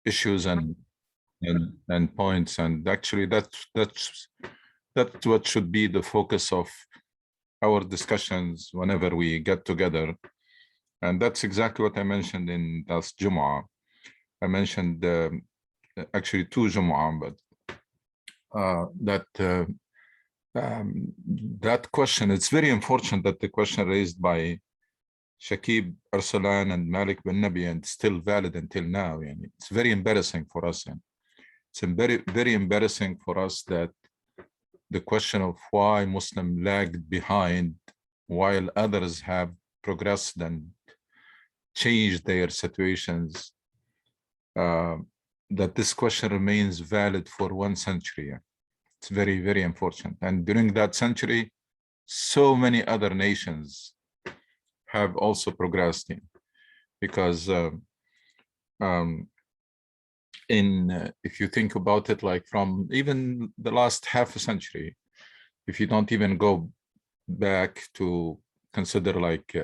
issues and points, and actually that's what should be the focus of our discussions whenever we get together. And that's exactly what I mentioned in last Jumu'ah. I mentioned actually 2 Jumu'ah, but that question, it's very unfortunate that the question raised by Shakib Arsalan and Malik bin Nabi and still valid until now. And it's very embarrassing for us. And it's very, very embarrassing for us that the question of why Muslim lagged behind while others have progressed and changed their situations, that this question remains valid for 1 century. It's very, very unfortunate. And during that century, so many other nations have also progressed in, because if you think about it, like from even the last half a century, if you don't even go back to consider like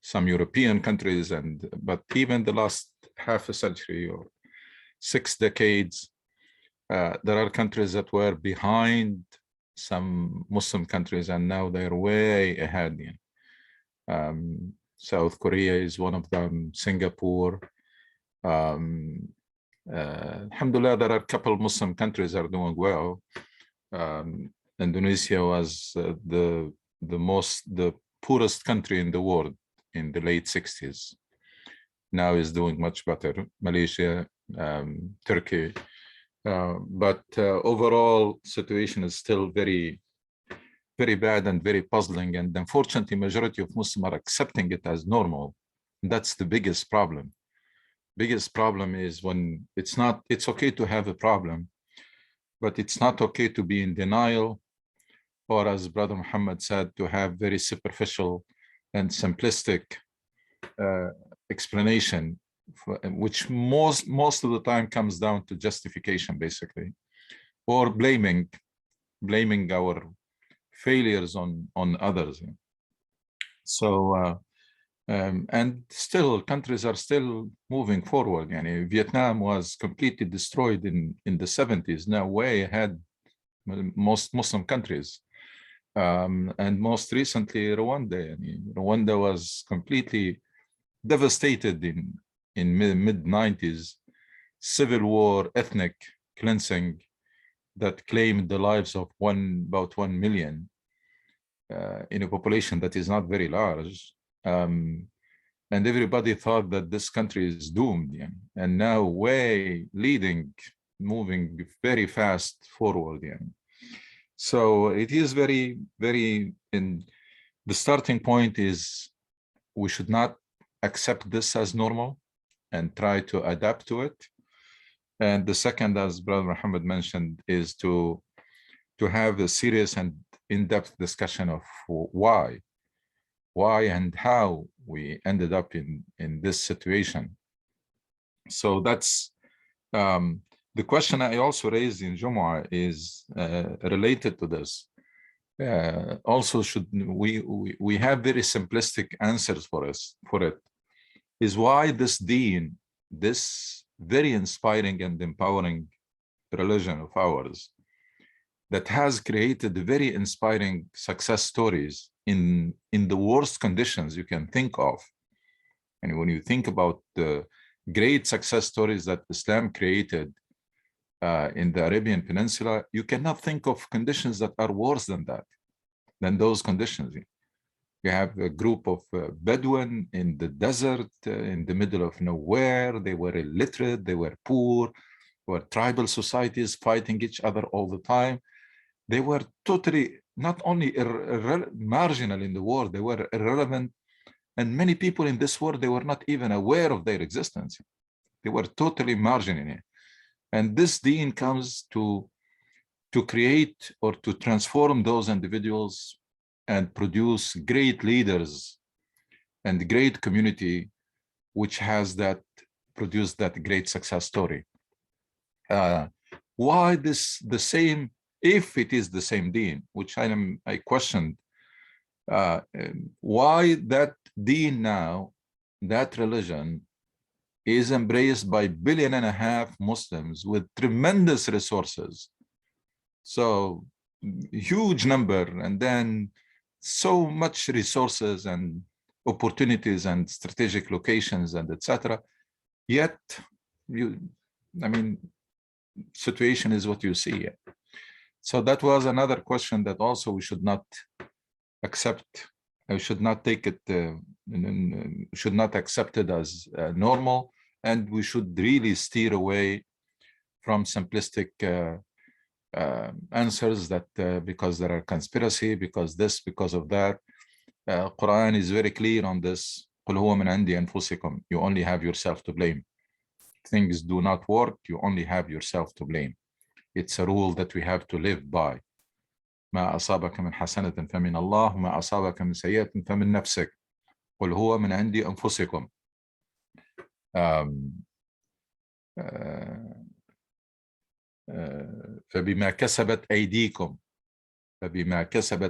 some European countries, but even the last half a century or 6 decades, there are countries that were behind some Muslim countries, and now they're way ahead. South Korea is one of them, Singapore. Alhamdulillah, there are a couple of Muslim countries that are doing well. Indonesia was the poorest country in the world in the late 60s. Now is doing much better. Malaysia, Turkey. But overall situation is still very, very bad and very puzzling. And unfortunately, majority of Muslims are accepting it as normal. That's the biggest problem. Biggest problem is when it's okay to have a problem, but it's not okay to be in denial, or as Brother Muhammad said, to have very superficial and simplistic explanation, which most of the time comes down to justification, basically, or blaming our failures on others. So and still countries are still moving forward. Vietnam was completely destroyed in the 70s, now way ahead most Muslim countries. And most recently Rwanda. Rwanda was completely devastated in mid-90s, civil war, ethnic cleansing that claimed the lives of about 1 million in a population that is not very large. And everybody thought that this country is doomed, and now way leading, moving very fast forward. So it is very, very, the starting point is we should not accept this as normal and try to adapt to it. And the second, as Brother Muhammad mentioned, is to have a serious and in-depth discussion of why and how we ended up in this situation. So that's the question I also raised in Jumu'ah is related to this. Also, should we have very simplistic answers for it, is why this deen, this very inspiring and empowering religion of ours, that has created very inspiring success stories in the worst conditions you can think of. And when you think about the great success stories that Islam created in the Arabian Peninsula, you cannot think of conditions that are worse than those conditions. You have a group of Bedouin in the desert, in the middle of nowhere. They were illiterate, they were poor, were tribal societies fighting each other all the time. They were totally, not only marginal in the world, they were irrelevant. And many people in this world, they were not even aware of their existence. They were totally marginal. And this deen comes to create or to transform those individuals and produce great leaders and great community, which has produced that great success story. Why the same, if it is the same deen, which I questioned, why that deen now, that religion is embraced by 1.5 billion Muslims with tremendous resources. So huge number, and then so much resources and opportunities and strategic locations and etc. Yet, situation is what you see. So that was another question that also we should not accept. We should not take it, should not accept it as normal, and we should really steer away from simplistic answers that because there are conspiracy, because this, because of that. Quran is very clear on this. قُلْ هُوَ مِنْ عِنْدِ أَنفُسِكُمْ. You only have yourself to blame. Things do not work, you only have yourself to blame. It's a rule that we have to live by. ما أصابك من حسنة فمن الله وما أصابك من سيئة فمن نفسك قل هو من عند أنفسكم. فبما كسبت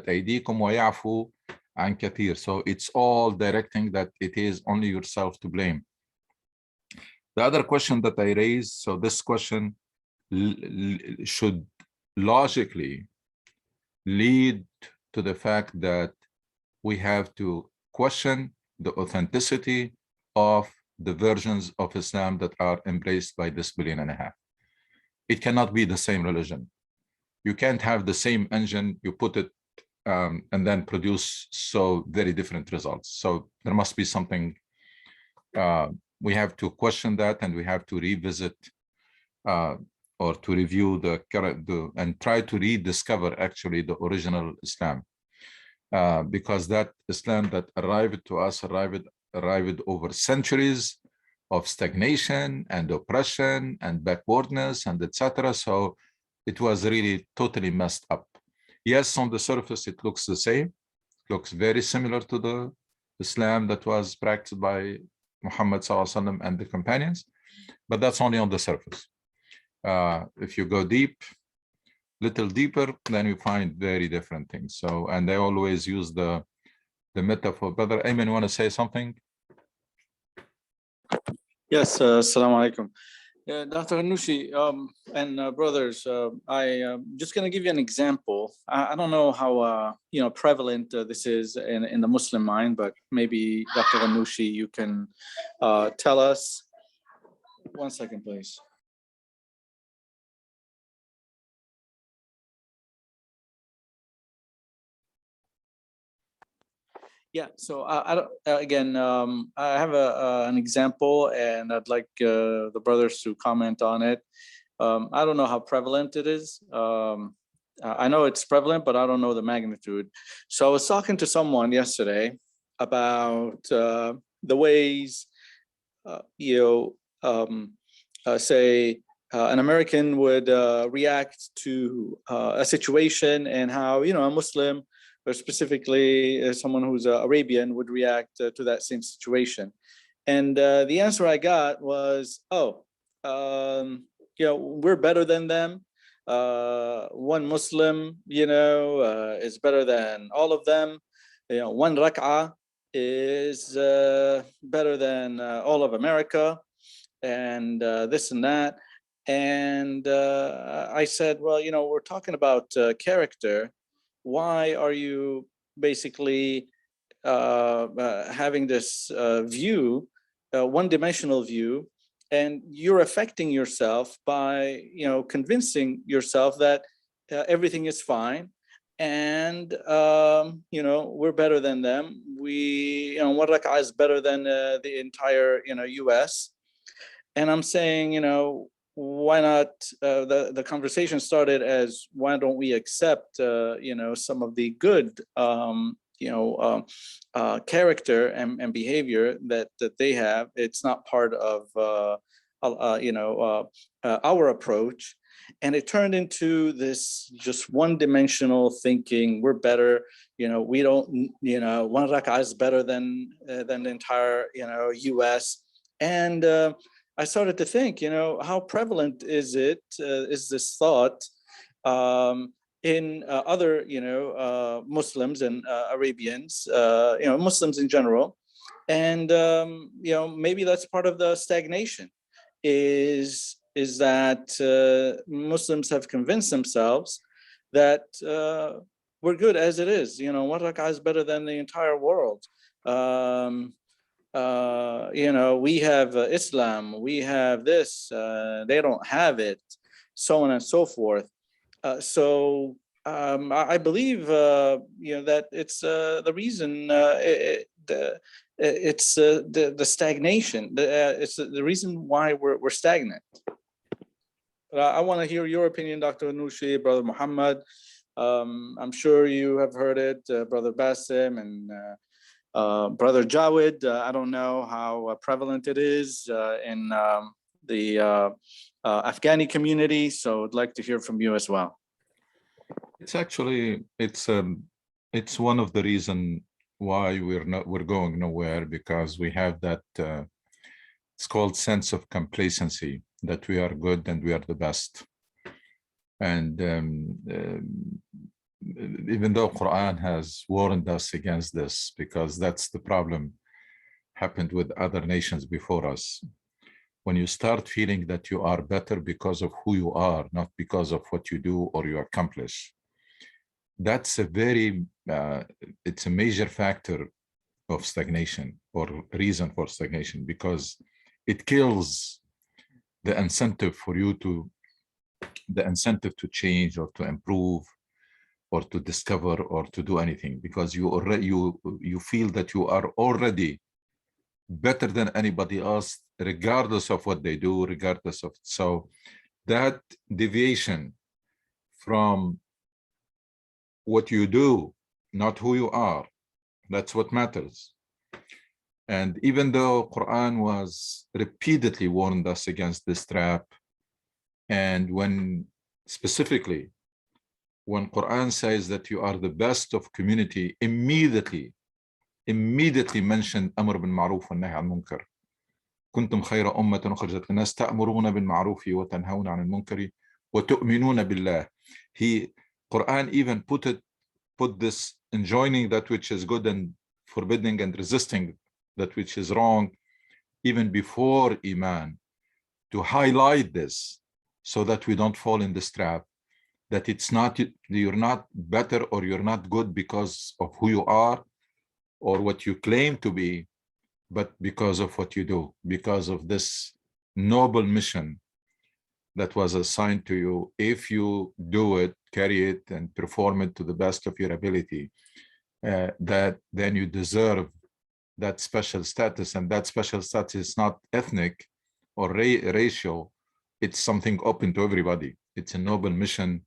أيديكم ويعفو عن كثير. So it's all directing that it is only yourself to blame. The other question that I raised, so this question should logically lead to the fact that we have to question the authenticity of the versions of Islam that are embraced by this 1.5 billion. It cannot be the same religion. You can't have the same engine, you put it and then produce so very different results. So there must be something, we have to question that, and we have to revisit or to review the current and try to rediscover actually the original Islam, because that Islam that arrived to us arrived over centuries of stagnation and oppression and backwardness and etc. So it was really totally messed up. Yes, on the surface it looks the same, looks very similar to the Islam that was practiced by Muhammad ﷺ and the companions, but that's only on the surface. If you go little deeper, then you find very different things. So, and I always use the metaphor. Brother Ayman, you want to say something? Yes, assalamu alaikum. Dr. Hanushi and brothers, I'm just going to give you an example. I don't know how prevalent this is in the Muslim mind, but maybe Dr. Hanushi, you can tell us. 1 second, please. Yeah, so again, I have an example, and I'd like the brothers to comment on it. I don't know how prevalent it is. I know it's prevalent, but I don't know the magnitude. So I was talking to someone yesterday about the ways, say an American would react to a situation, and how, a Muslim, or specifically someone who's Arabian, would react to that same situation. And the answer I got was, we're better than them. One Muslim, is better than all of them. One rak'ah is better than all of America, and this and that. And I said, well, we're talking about character. Why are you basically having this view, one-dimensional view, and you're affecting yourself by, convincing yourself that everything is fine, and we're better than them. We, one rak'ah is better than the entire, US. And I'm saying, why not? The conversation started as, why don't we accept, some of the good, character and behavior that they have. It's not part of, our approach. And it turned into this just one-dimensional thinking. We're better, we don't, one rak'ah is better than the entire, US. And I started to think, how prevalent is this thought in other, Muslims and Arabians, Muslims in general. And you know, maybe that's part of the stagnation, is that Muslims have convinced themselves that we're good as it is. You know, one rak'ah is better than the entire world. You know, we have Islam, we have this, they don't have it, so on and so forth. So I believe, you know, that it's the reason, it's the stagnation. It's the reason why we're stagnant. But I want to hear your opinion, Dr. Anushi, Brother Muhammad. I'm sure you have heard it, Brother Basim and Brother Jawed. I don't know how prevalent it is in the Afghani community, so I'd like to hear from you as well. It's actually, it's one of the reasons why we're going nowhere, because we have that it's called sense of complacency, that we are good and we are the best. And even though Quran has warned us against this, because that's the problem happened with other nations before us. When you start feeling that you are better because of who you are, not because of what you do or you accomplish, that's a very, it's a major factor of stagnation, or reason for stagnation, because it kills the incentive for you to, the incentive to change or to improve or to discover or to do anything, because you already, you feel that you are already better than anybody else, regardless of what they do, regardless of, so that deviation from what you do, not who you are, that's what matters. And even though Quran was repeatedly warned us against this trap, and when specifically when Quran says that you are the best of community, immediately mentioned Amr bin Ma'ruf wa Nahy al Munkar. كنتم خير أمة أخرجت للناس تأمرون بالمعروف وتنهون عن المنكر وتؤمنون بالله. Quran even put this enjoining that which is good and forbidding and resisting that which is wrong, even before Iman, to highlight this so that we don't fall in this trap, that it's not, you're not better or you're not good because of who you are or what you claim to be, but because of what you do, because of this noble mission that was assigned to you. If you do it, carry it, and perform it to the best of your ability, that then you deserve that special status. And that special status is not ethnic or racial. It's something open to everybody. It's a noble mission.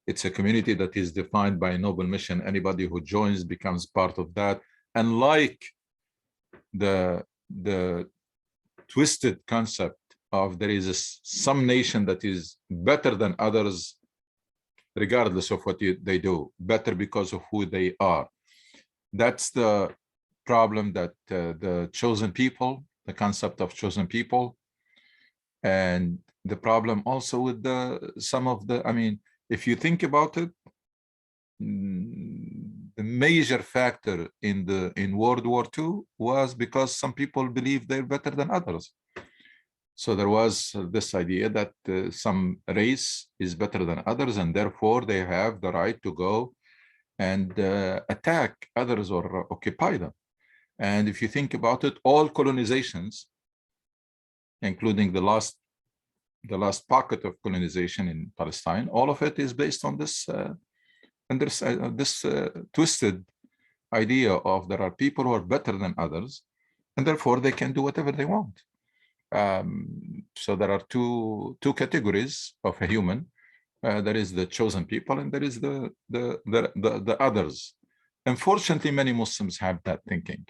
It's a community that is defined by a noble mission. Anybody who joins becomes part of that. And like the twisted concept of there is some nation that is better than others, regardless of what they do, better because of who they are. That's the problem that the chosen people, the concept of chosen people, and the problem also with some of the, I mean, if you think about it, the major factor in World War II was because some people believe they're better than others. So there was this idea that some race is better than others, and therefore they have the right to go and attack others or occupy them. And if you think about it, all colonizations, including the last pocket of colonization in Palestine, all of it is based on this twisted idea of there are people who are better than others, and therefore they can do whatever they want. So there are two categories of a human. There is the chosen people, and there is the others. Unfortunately, many Muslims have that thinking,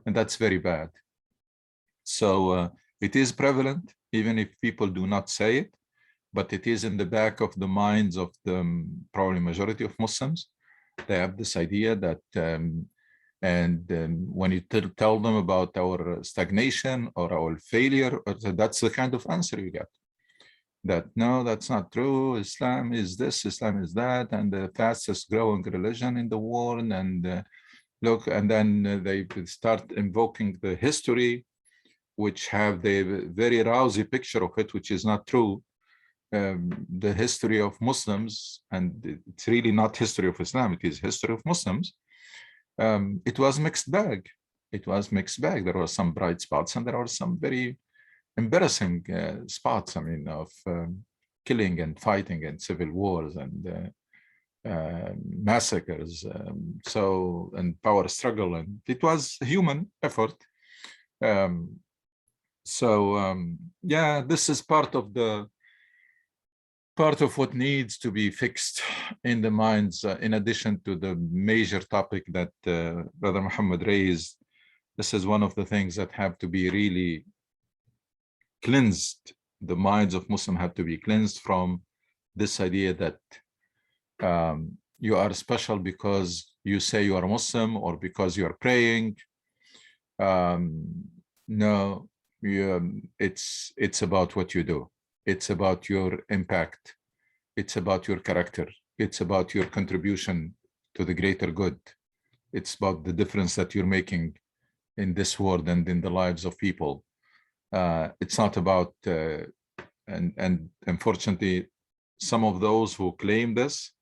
and that's very bad. So it is prevalent, even if people do not say it, but it is in the back of the minds of the probably majority of Muslims. They have this idea that, when you tell them about our stagnation or our failure, that's the kind of answer you get. That, no, that's not true. Islam is this, Islam is that, and the fastest growing religion in the world, and look, and then they start invoking the history, which have the very rosy picture of it, which is not true. The history of Muslims, and it's really not history of Islam, it is history of Muslims. It was mixed bag. It was mixed bag. There were some bright spots and there are some very embarrassing spots, I mean, of killing and fighting and civil wars and massacres, and power struggle, and it was human effort. Yeah, this is part of what needs to be fixed in the minds, in addition to the major topic that Brother Muhammad raised. This is one of the things that have to be really cleansed. The minds of Muslims have to be cleansed from this idea that you are special because you say you are Muslim or because you are praying. No, it's about what you do. It's about your impact. It's about your character. It's about your contribution to the greater good. It's about the difference that you're making in this world and in the lives of people. It's not about, and unfortunately, some of those who claim this,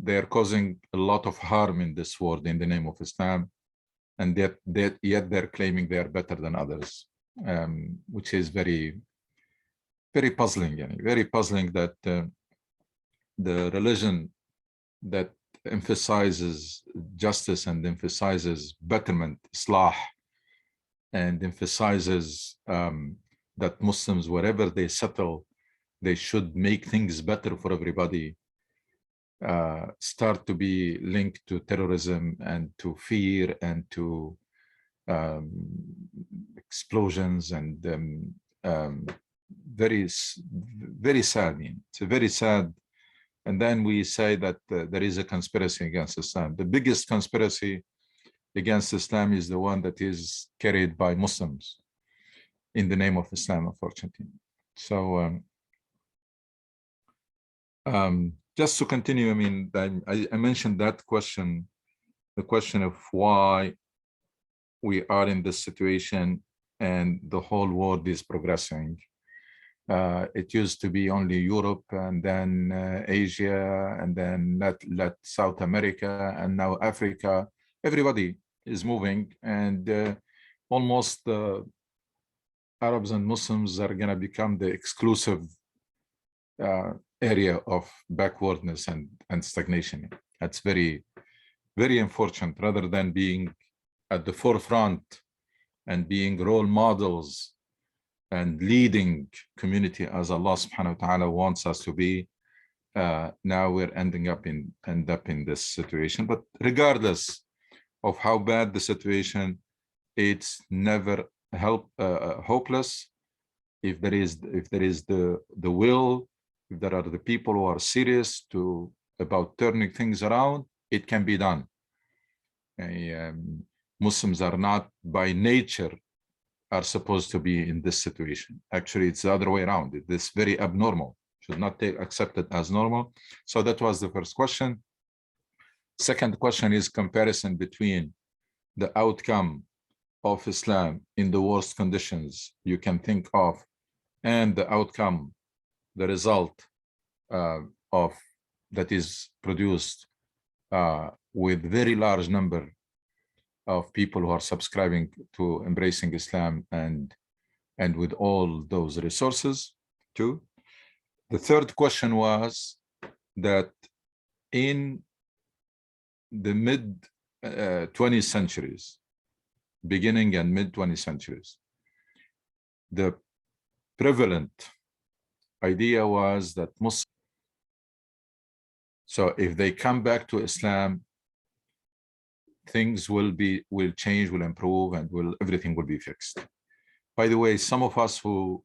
they're causing a lot of harm in this world in the name of Islam, and yet they're claiming they are better than others, which is very, very puzzling. Very puzzling that the religion that emphasizes justice and emphasizes betterment, islah, and emphasizes that Muslims, wherever they settle, they should make things better for everybody, start to be linked to terrorism and to fear and to explosions, and very, very sad. It's a very sad. And then we say that there is a conspiracy against Islam. The biggest conspiracy against Islam is the one that is carried by Muslims in the name of Islam, unfortunately. So just to continue, I mean, I mentioned that question, the question of why we are in this situation and the whole world is progressing. It used to be only Europe, and then Asia, and then South America, and now Africa. Everybody is moving, and almost Arabs and Muslims are going to become the exclusive area of backwardness and stagnation. That's very, very unfortunate. Rather than being at the forefront and being role models and leading community as Allah subhanahu wa ta'ala wants us to be, now we're ending up in this situation. But regardless of how bad the situation, it's never hopeless. If there is the will, if there are the people who are serious about turning things around, it can be done. Muslims are not by nature are supposed to be in this situation. Actually, it's the other way around. It's very abnormal. Should not be accepted as normal. So that was the first question. Second question is comparison between the outcome of Islam in the worst conditions you can think of and the outcome, the result of that is produced with very large number of people who are subscribing to embracing Islam and with all those resources too. The third question was that in the mid 20th centuries, beginning and mid 20th centuries, the prevalent idea was that Muslims, so if they come back to Islam, things will change, will improve, and everything will be fixed. By the way, some of us who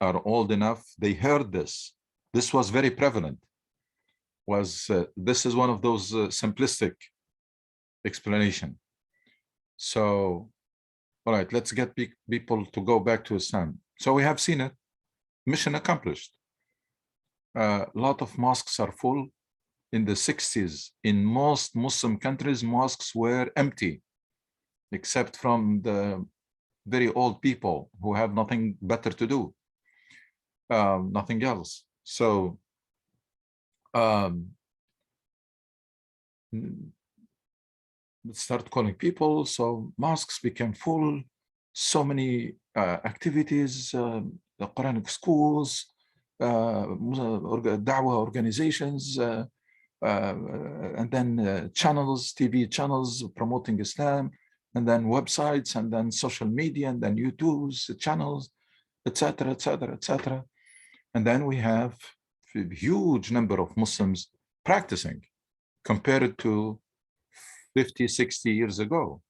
are old enough, they heard this. This was very prevalent. This is one of those simplistic explanation. So, all right, let's get people to go back to Islam. So we have seen it. Mission accomplished. A lot of mosques are full. in the 60s, in most Muslim countries, mosques were empty, except from the very old people who have nothing better to do, nothing else. So start calling people, so mosques became full, so many activities, the Quranic schools, da'wah organizations, and then channels, TV channels promoting Islam, and then websites, and then social media, and then YouTube's channels, etc., etc., etc. And then we have a huge number of Muslims practicing compared to 50, 60 years ago.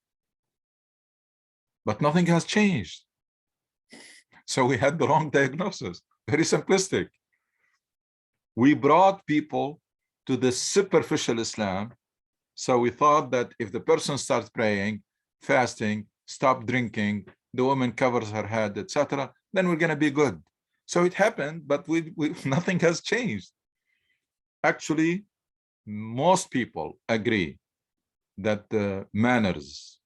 But nothing has changed. So we had the wrong diagnosis, very simplistic. We brought people to the superficial Islam. So we thought that if the person starts praying, fasting, stop drinking, the woman covers her head, etc., then we're going to be good. So it happened, but nothing has changed. Actually, most people agree that the manners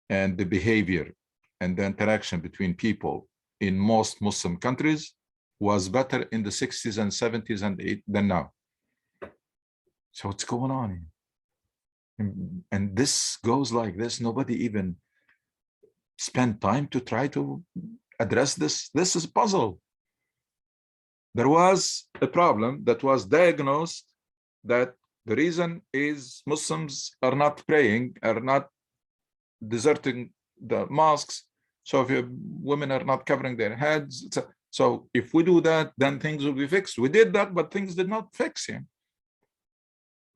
and the behavior and the interaction between people in most Muslim countries was better in the 60s and 70s and 80s than now. So what's going on here? And this goes like this. Nobody even spent time to try to address this. This is a puzzle. There was a problem that was diagnosed, that the reason is Muslims are not praying, are not deserting the mosques. So if women are not covering their heads, so if we do that, then things will be fixed. We did that, but things did not fix.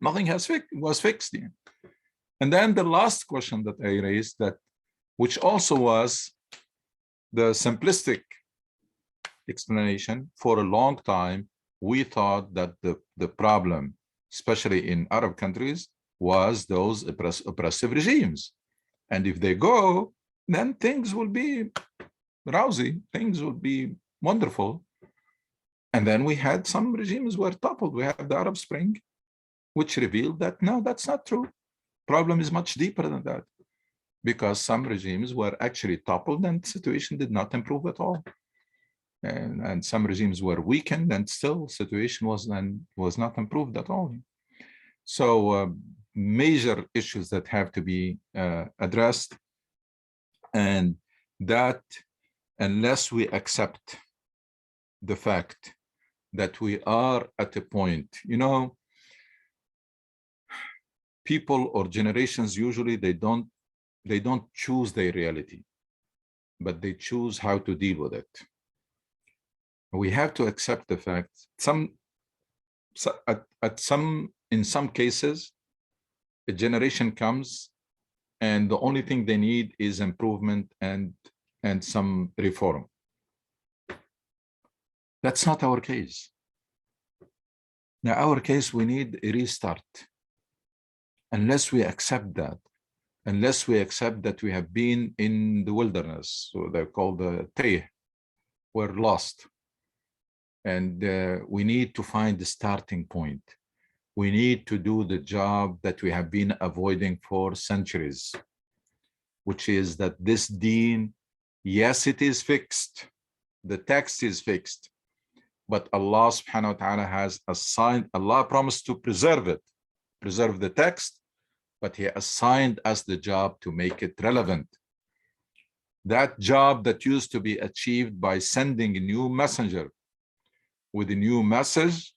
Nothing was fixed. And then the last question that I raised, that which also was the simplistic explanation, for a long time, we thought that the problem, especially in Arab countries, was those oppressive regimes. And if they go, then things will be rosy, things will be wonderful. And then we had some regimes were toppled. We have the Arab Spring, which revealed that, no, that's not true. Problem is much deeper than that, because some regimes were actually toppled and the situation did not improve at all. And some regimes were weakened and still situation was not improved at all. So major issues that have to be addressed, and that unless we accept the fact that we are at a point, people or generations, usually they don't choose their reality, but they choose how to deal with it. We have to accept the fact in some cases, a generation comes and the only thing they need is improvement and some reform. That's not our case. Now, our case, we need a restart. Unless we accept that, unless we accept that we have been in the wilderness, so they're called the Tayh, we're lost. And we need to find the starting point. We need to do the job that we have been avoiding for centuries, which is that this deen, yes, it is fixed. The text is fixed, but Allah subhanahu wa ta'ala has assigned, Allah promised to preserve it, preserve the text, but He assigned us the job to make it relevant. That job that used to be achieved by sending a new messenger with a new message,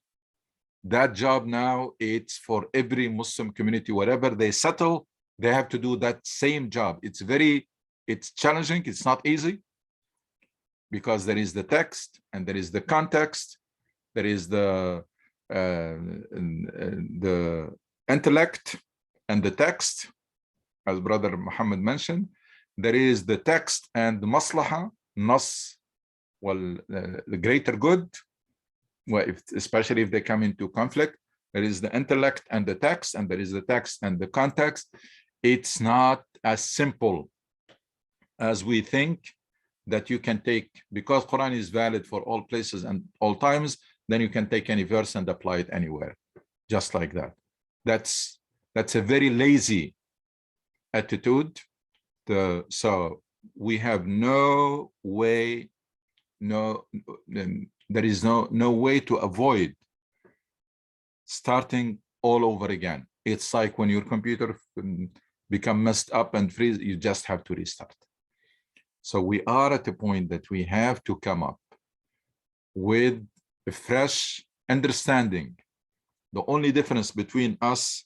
that job now, it's for every Muslim community, wherever they settle, they have to do that same job. It's challenging, it's not easy, because there is the text and there is the context, there is the intellect and the text, as Brother Muhammad mentioned. There is the text and the maslaha, nas, the greater good, especially if they come into conflict. There is the intellect and the text, and there is the text and the context. It's not as simple as we think, that you can take, because Quran is valid for all places and all times, then you can take any verse and apply it anywhere. just like that. That's a very lazy attitude. So we have no way, there is no way to avoid starting all over again. It's like when your computer become messed up and freeze, you just have to restart. So we are at a point that we have to come up with a fresh understanding. The only difference between us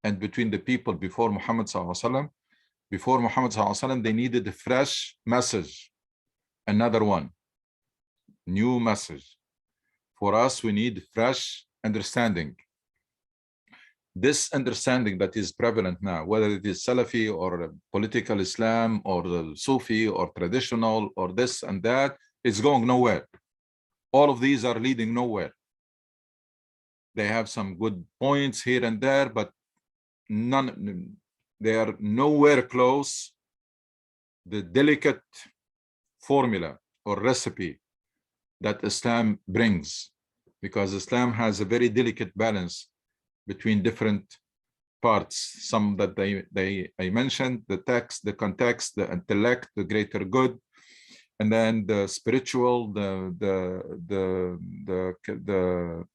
and between the people before Muhammad sallallahu alaihi wasallam, before Muhammad sallallahu alaihi wasallam, they needed a fresh message, another one, new message. For us, we need fresh understanding. This understanding that is prevalent now, whether it is Salafi or political Islam or the Sufi or traditional or this and that, it's going nowhere. All of these are leading nowhere. They have some good points here and there, but they are nowhere close the delicate formula or recipe that Islam brings, because Islam has a very delicate balance between different parts. Some that I mentioned, the text, the context, the intellect, the greater good, and then the spiritual, the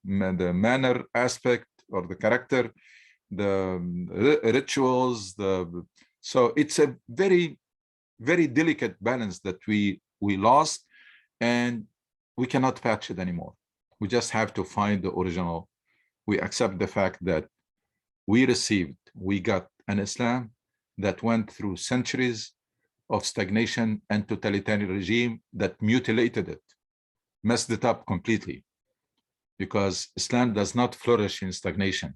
manner aspect or the character, the rituals. So it's a very, very delicate balance that we lost, and we cannot patch it anymore. We just have to find the original. We accept the fact that we got an Islam that went through centuries of stagnation and totalitarian regime that mutilated it, messed it up completely, because Islam does not flourish in stagnation.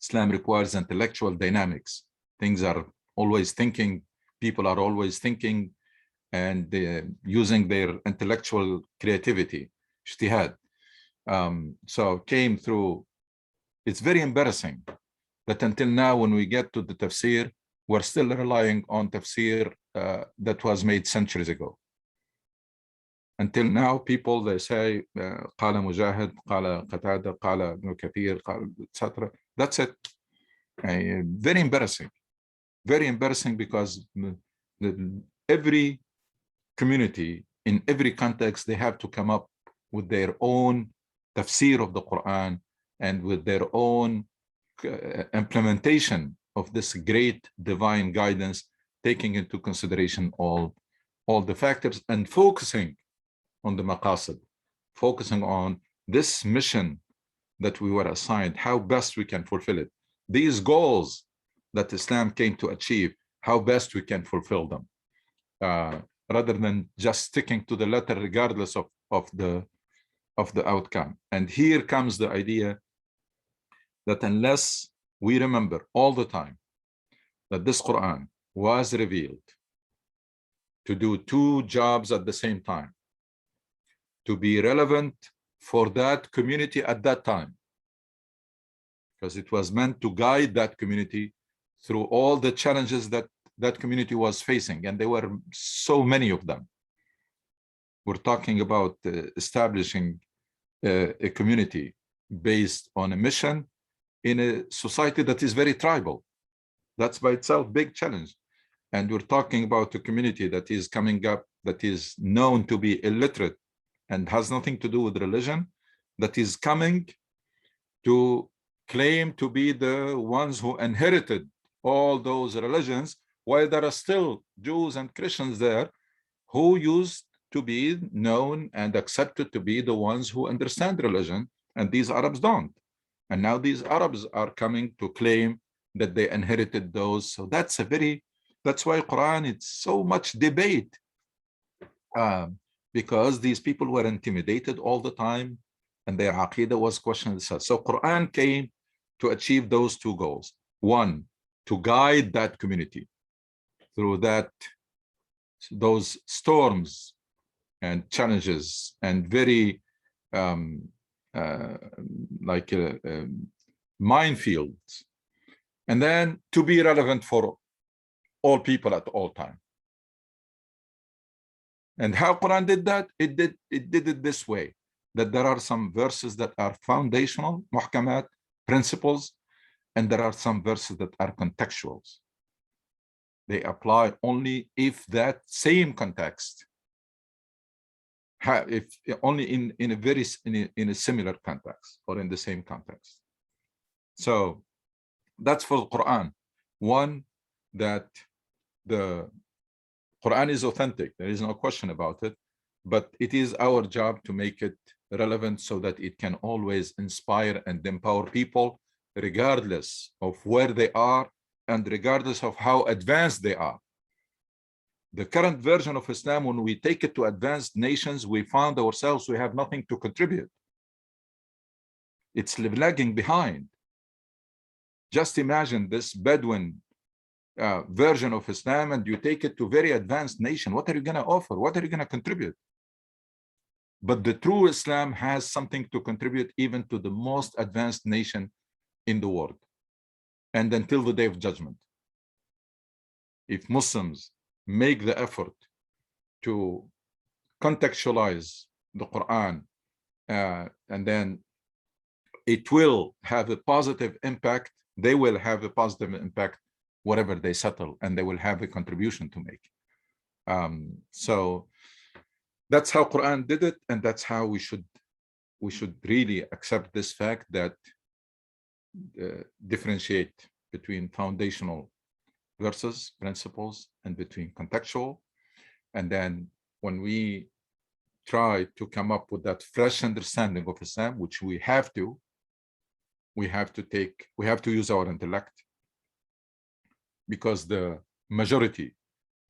Islam requires intellectual dynamics. Things are always thinking, people are always thinking, and using their intellectual creativity, Jihad. So came through. It's very embarrassing that until now, when we get to the Tafsir, we're still relying on Tafsir that was made centuries ago. Until now, people, they say, قال مجاهد, قال قتادة, قال ابن كثير, etc. That's it. Very embarrassing. Very embarrassing, because every community, in every context, they have to come up with their own tafsir of the Quran and with their own implementation of this great divine guidance, taking into consideration all the factors and focusing on the maqasid, focusing on this mission that we were assigned, how best we can fulfill it. These goals that Islam came to achieve, how best we can fulfill them, rather than just sticking to the letter regardless of the outcome. And here comes the idea that unless we remember all the time that this Quran was revealed to do two jobs at the same time, to be relevant for that community at that time, because it was meant to guide that community through all the challenges that that community was facing, and there were so many of them. We're talking about establishing a community based on a mission in a society that is very tribal. That's by itself a big challenge. And we're talking about a community that is coming up, that is known to be illiterate and has nothing to do with religion, that is coming to claim to be the ones who inherited all those religions, while there are still Jews and Christians there who used to be known and accepted to be the ones who understand religion, and these Arabs don't. And now these Arabs are coming to claim that they inherited those. So that's why Quran, it's so much debate, because these people were intimidated all the time and their aqidah was questioned. So Quran came to achieve those two goals. One, to guide that community through those storms and challenges and very minefields, and then to be relevant for all people at all time. And how Quran did that? It did it this way, that there are some verses that are foundational, muhkamat, principles, and there are some verses that are contextuals. They apply only if that same context, if only in a very in a similar context or in the same context. So that's for the Quran. One, that the Quran is authentic. There is no question about it, but it is our job to make it relevant so that it can always inspire and empower people, regardless of where they are and regardless of how advanced they are. The current version of Islam, when we take it to advanced nations, we found ourselves, we have nothing to contribute. It's lagging behind. Just imagine this Bedouin version of Islam, and you take it to very advanced nation. What are you going to offer? What are you going to contribute? But the true Islam has something to contribute even to the most advanced nation in the world, and until the day of judgment. If Muslims make the effort to contextualize the Quran, and then it will have a positive impact, they will have a positive impact whatever they settle, and they will have a contribution to make. So that's how Quran did it, and that's how we should really accept this fact that differentiate between foundational verses, principles, and between contextual. And then when we try to come up with that fresh understanding of Islam, which we have to use our intellect, because the majority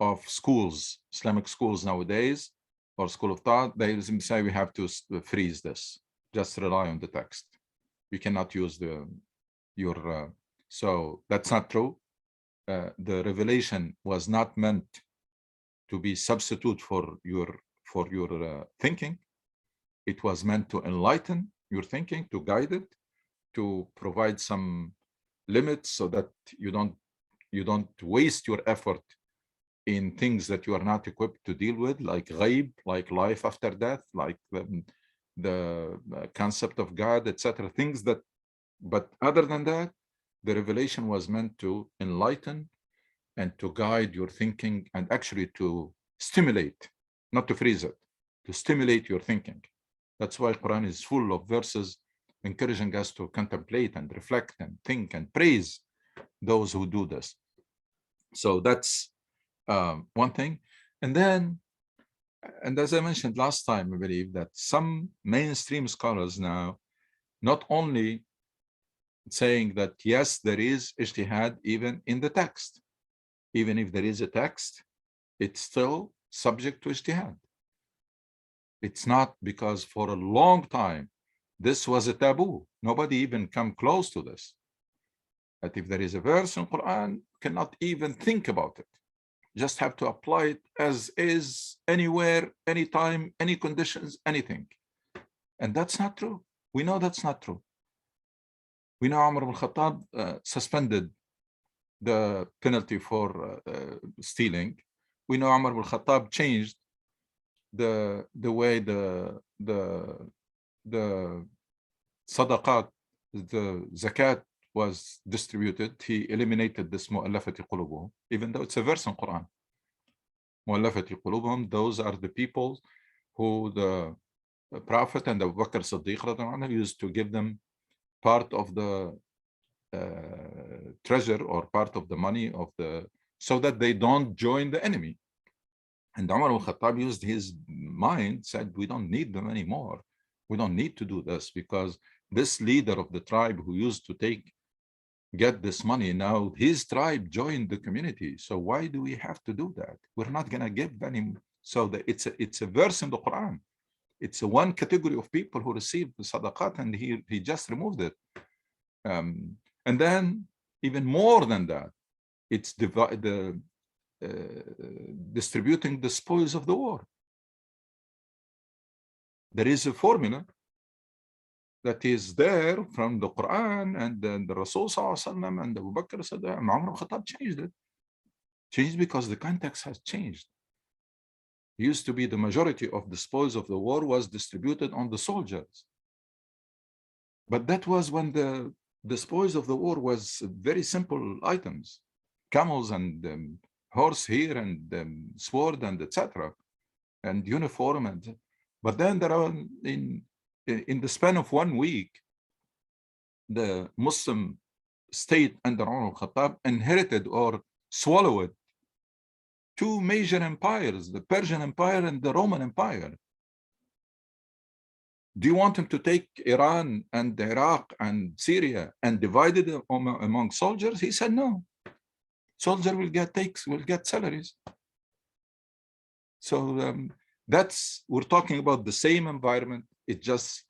of schools, Islamic schools nowadays, or school of thought, they say we have to freeze this, just rely on the text. You cannot use so that's not true. The revelation was not meant to be substitute for your thinking. It was meant to enlighten your thinking, to guide it, to provide some limits so that you don't waste your effort in things that you are not equipped to deal with, like ghaib, like life after death, like the concept of God, etc. Things that, but other than that, the revelation was meant to enlighten and to guide your thinking, and actually to stimulate, not to freeze it, to stimulate your thinking. That's why Quran is full of verses encouraging us to contemplate and reflect and think and praise those who do this. So that's one thing. And then, and as I mentioned last time, I believe that some mainstream scholars now not only saying that yes, there is ijtihad even in the text. Even if there is a text, it's still subject to ijtihad. It's not, because for a long time this was a taboo. Nobody even come close to this. That if there is a verse in Quran, cannot even think about it. Just have to apply it as is, anywhere, anytime, any conditions, anything. And that's not true. We know that's not true. We know Umar ibn Khattab suspended the penalty for stealing. We know Umar ibn Khattab changed the way the sadaqat, the zakat was distributed. He eliminated this mu'allafati qulubuhum, even though it's a verse in Quran. Mu'allafati qulubuhum, those are the people who the Prophet and Abu Bakr Siddiq used to give them part of the treasure or part of the money of the, so that they don't join the enemy. And Umar al-Khattab used his mind, said, we don't need them anymore. We don't need to do this, because this leader of the tribe who used to get this money, now his tribe joined the community. So why do we have to do that? We're not going to give any. So it's a verse in the Quran. It's a one category of people who received the sadaqat, and he just removed it. And then even more than that, it's distributing the spoils of the war. There is a formula that is there from the Quran, and then the Rasul and Abu Bakr and Umar al-Khattab changed it. Changed because the context has changed. It used to be the majority of the spoils of the war was distributed on the soldiers. But that was when the the spoils of the war was very simple items, camels and horse here and sword and etc. and uniform and. But then there are in the span of 1 week, the Muslim state under Umar al-Khattab inherited or swallowed 2 major empires, the Persian Empire and the Roman Empire. Do you want him to take Iran and Iraq and Syria and divide it among soldiers? He said no. Soldier will get salaries. So we're talking about the same environment. It just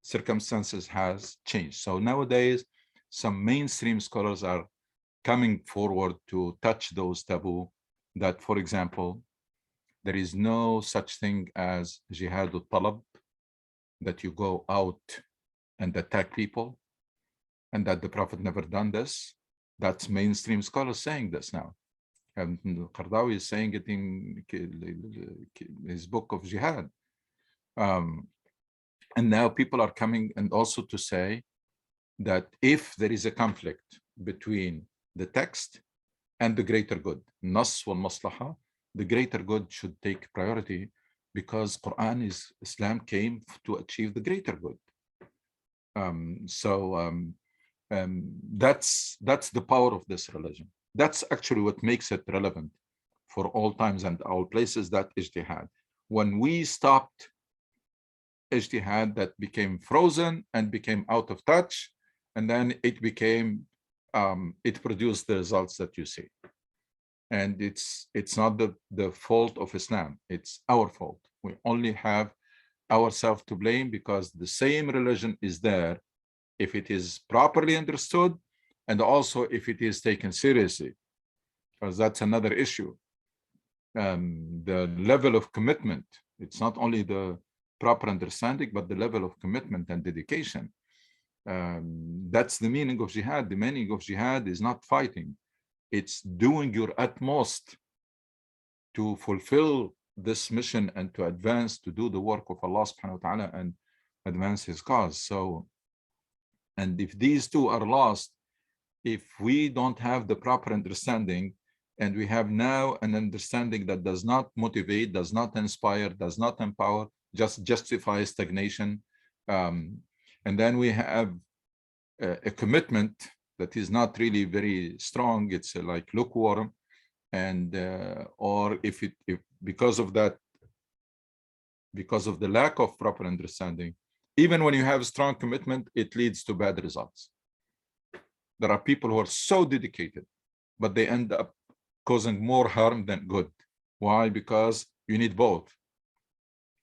circumstances has changed. So nowadays, some mainstream scholars are coming forward to touch those taboo that, for example, there is no such thing as Jihad al-Talab, that you go out and attack people, and that the Prophet never done this. That's mainstream scholars saying this now. And Qardawi is saying it in his book of Jihad. And now people are coming and also to say that if there is a conflict between the text and the greater good, Nas wal Maslaha, the greater good should take priority, because Islam came to achieve the greater good. That's the power of this religion. That's actually what makes it relevant for all times and all places, that ijtihad. When we stopped ijtihad, that became frozen and became out of touch, and then it became, it produced the results that you see. And it's not the fault of Islam, it's our fault. We only have ourselves to blame, because the same religion is there if it is properly understood, and also if it is taken seriously, because that's another issue. The level of commitment, it's not only the proper understanding, but the level of commitment and dedication. That's the meaning of jihad. The meaning of jihad is not fighting. It's doing your utmost to fulfill this mission and to advance, to do the work of Allah subhanahu wa ta'ala and advance his cause. So, and if these two are lost, if we don't have the proper understanding, and we have now an understanding that does not motivate, does not inspire, does not empower, just justifies stagnation, and then we have a commitment that is not really very strong, it's like lukewarm, and or if because of that, because of the lack of proper understanding, even when you have strong commitment, it leads to bad results. There are people who are so dedicated, but they end up causing more harm than good. Why? Because you need both.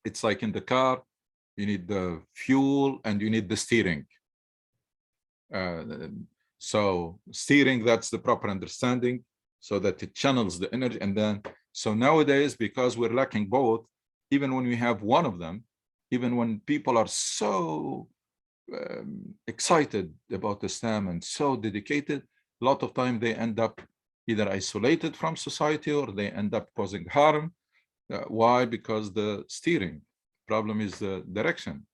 It's like in the car, you need the fuel and you need the steering. So steering, that's the proper understanding, so that it channels the energy. And then, so nowadays, because we're lacking both, even when we have one of them, even when people are so excited about Islam and so dedicated, a lot of time they end up either isolated from society, or they end up causing harm. Why? Because the steering problem is the direction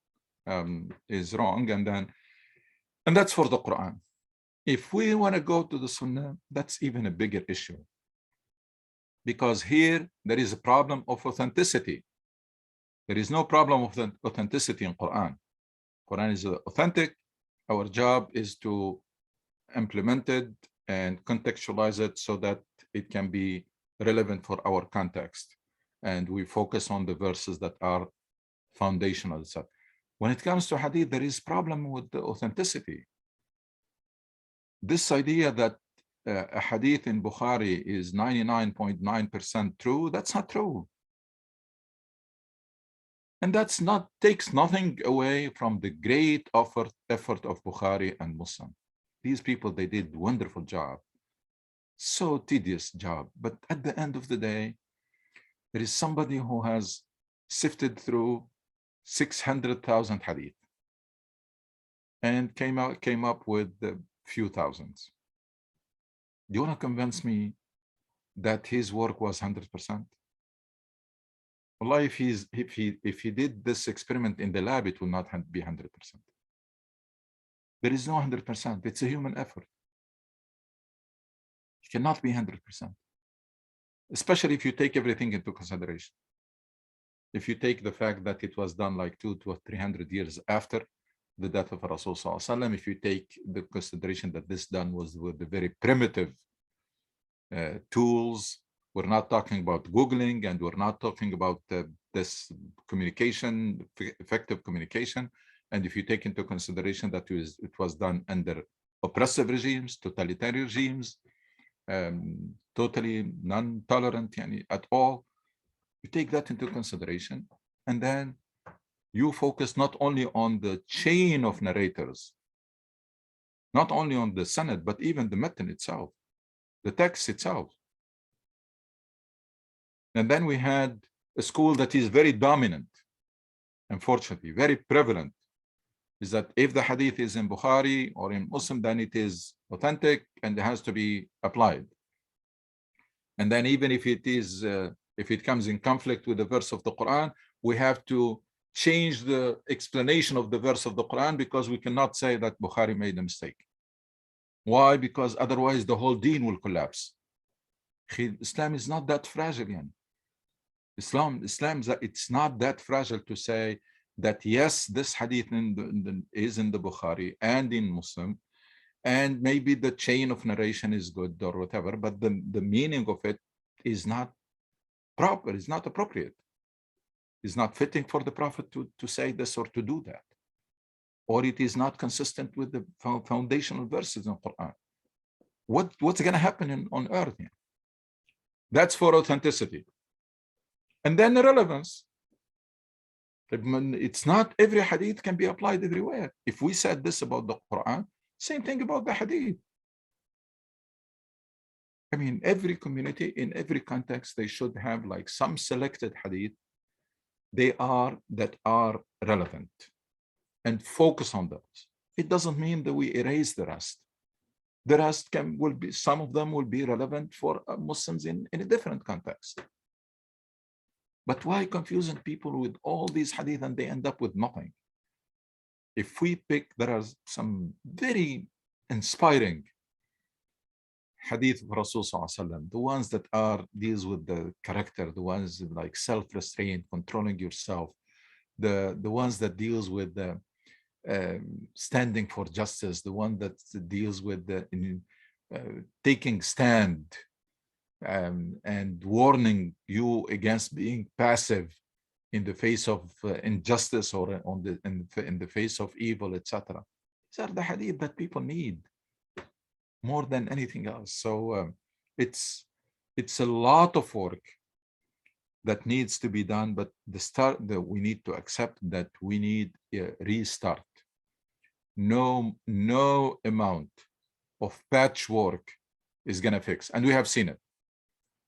is wrong. And that's for the Quran. If we want to go to the Sunnah, that's even a bigger issue, because here there is a problem of authenticity. There is no problem of authenticity in Quran. Quran is authentic. Our job is to implement it and contextualize it so that it can be relevant for our context. And we focus on the verses that are foundational. When it comes to hadith, there is problem with the authenticity. This idea that a hadith in Bukhari is 99.9% true, that's not true. And that's not, takes nothing away from the great effort of Bukhari and Muslim. These people, they did a wonderful job, so tedious job. But at the end of the day, there is somebody who has sifted through 600,000 hadith and came up with a few thousands. Do you want to convince me that his work was 100%? Allah, if he did this experiment in the lab, it will not be 100%. There is no 100%. It's a human effort. It cannot be 100%, especially if you take everything into consideration. If you take the fact that it was done like 200 to 300 years after the death of Rasul Sallallahu Alaihi Wasallam, if you take the consideration that this done was with the very primitive tools, we're not talking about Googling, and we're not talking about this communication, effective communication. And if you take into consideration that it was done under oppressive regimes, totalitarian regimes, totally non-tolerant at all, you take that into consideration, and then you focus not only on the chain of narrators, not only on the sanad, but even the matan itself, the text itself. And then we had a school that is very dominant, unfortunately, very prevalent, is that if the hadith is in Bukhari or in Muslim, then it is authentic and it has to be applied. And then even if it is, if it comes in conflict with the verse of the Quran, we have to change the explanation of the verse of the Quran, because we cannot say that Bukhari made a mistake. Why? Because otherwise the whole deen will collapse. Islam is not that fragile. Islam, it's not that fragile to say that yes, this hadith is in the Bukhari and in Muslim, and maybe the chain of narration is good or whatever, but the meaning of it is not proper, is not appropriate. It's not fitting for the Prophet to say this or to do that. Or it is not consistent with the foundational verses in the Quran. What's going to happen on earth here? That's for authenticity. And then the relevance. It's not every hadith can be applied everywhere. If we said this about the Quran, same thing about the hadith. I mean, every community, in every context, they should have like some selected hadith that are relevant, and focus on those. It doesn't mean that we erase the rest. The rest will be, some of them will be relevant for Muslims in a different context. But why confusing people with all these hadith and they end up with nothing? If we pick, there are some very inspiring hadith of Rasul Sallallahu Alaihi Wasallam, the ones that deals with the character, the ones like self-restraint, controlling yourself, the ones that deals with the standing for justice, the one that deals with the taking stand and warning you against being passive in the face of injustice or in the face of evil, etc. These are the hadith that people need more than anything else. So it's a lot of work that needs to be done, but we need to accept that we need a restart. No amount of patchwork is going to fix, and we have seen it.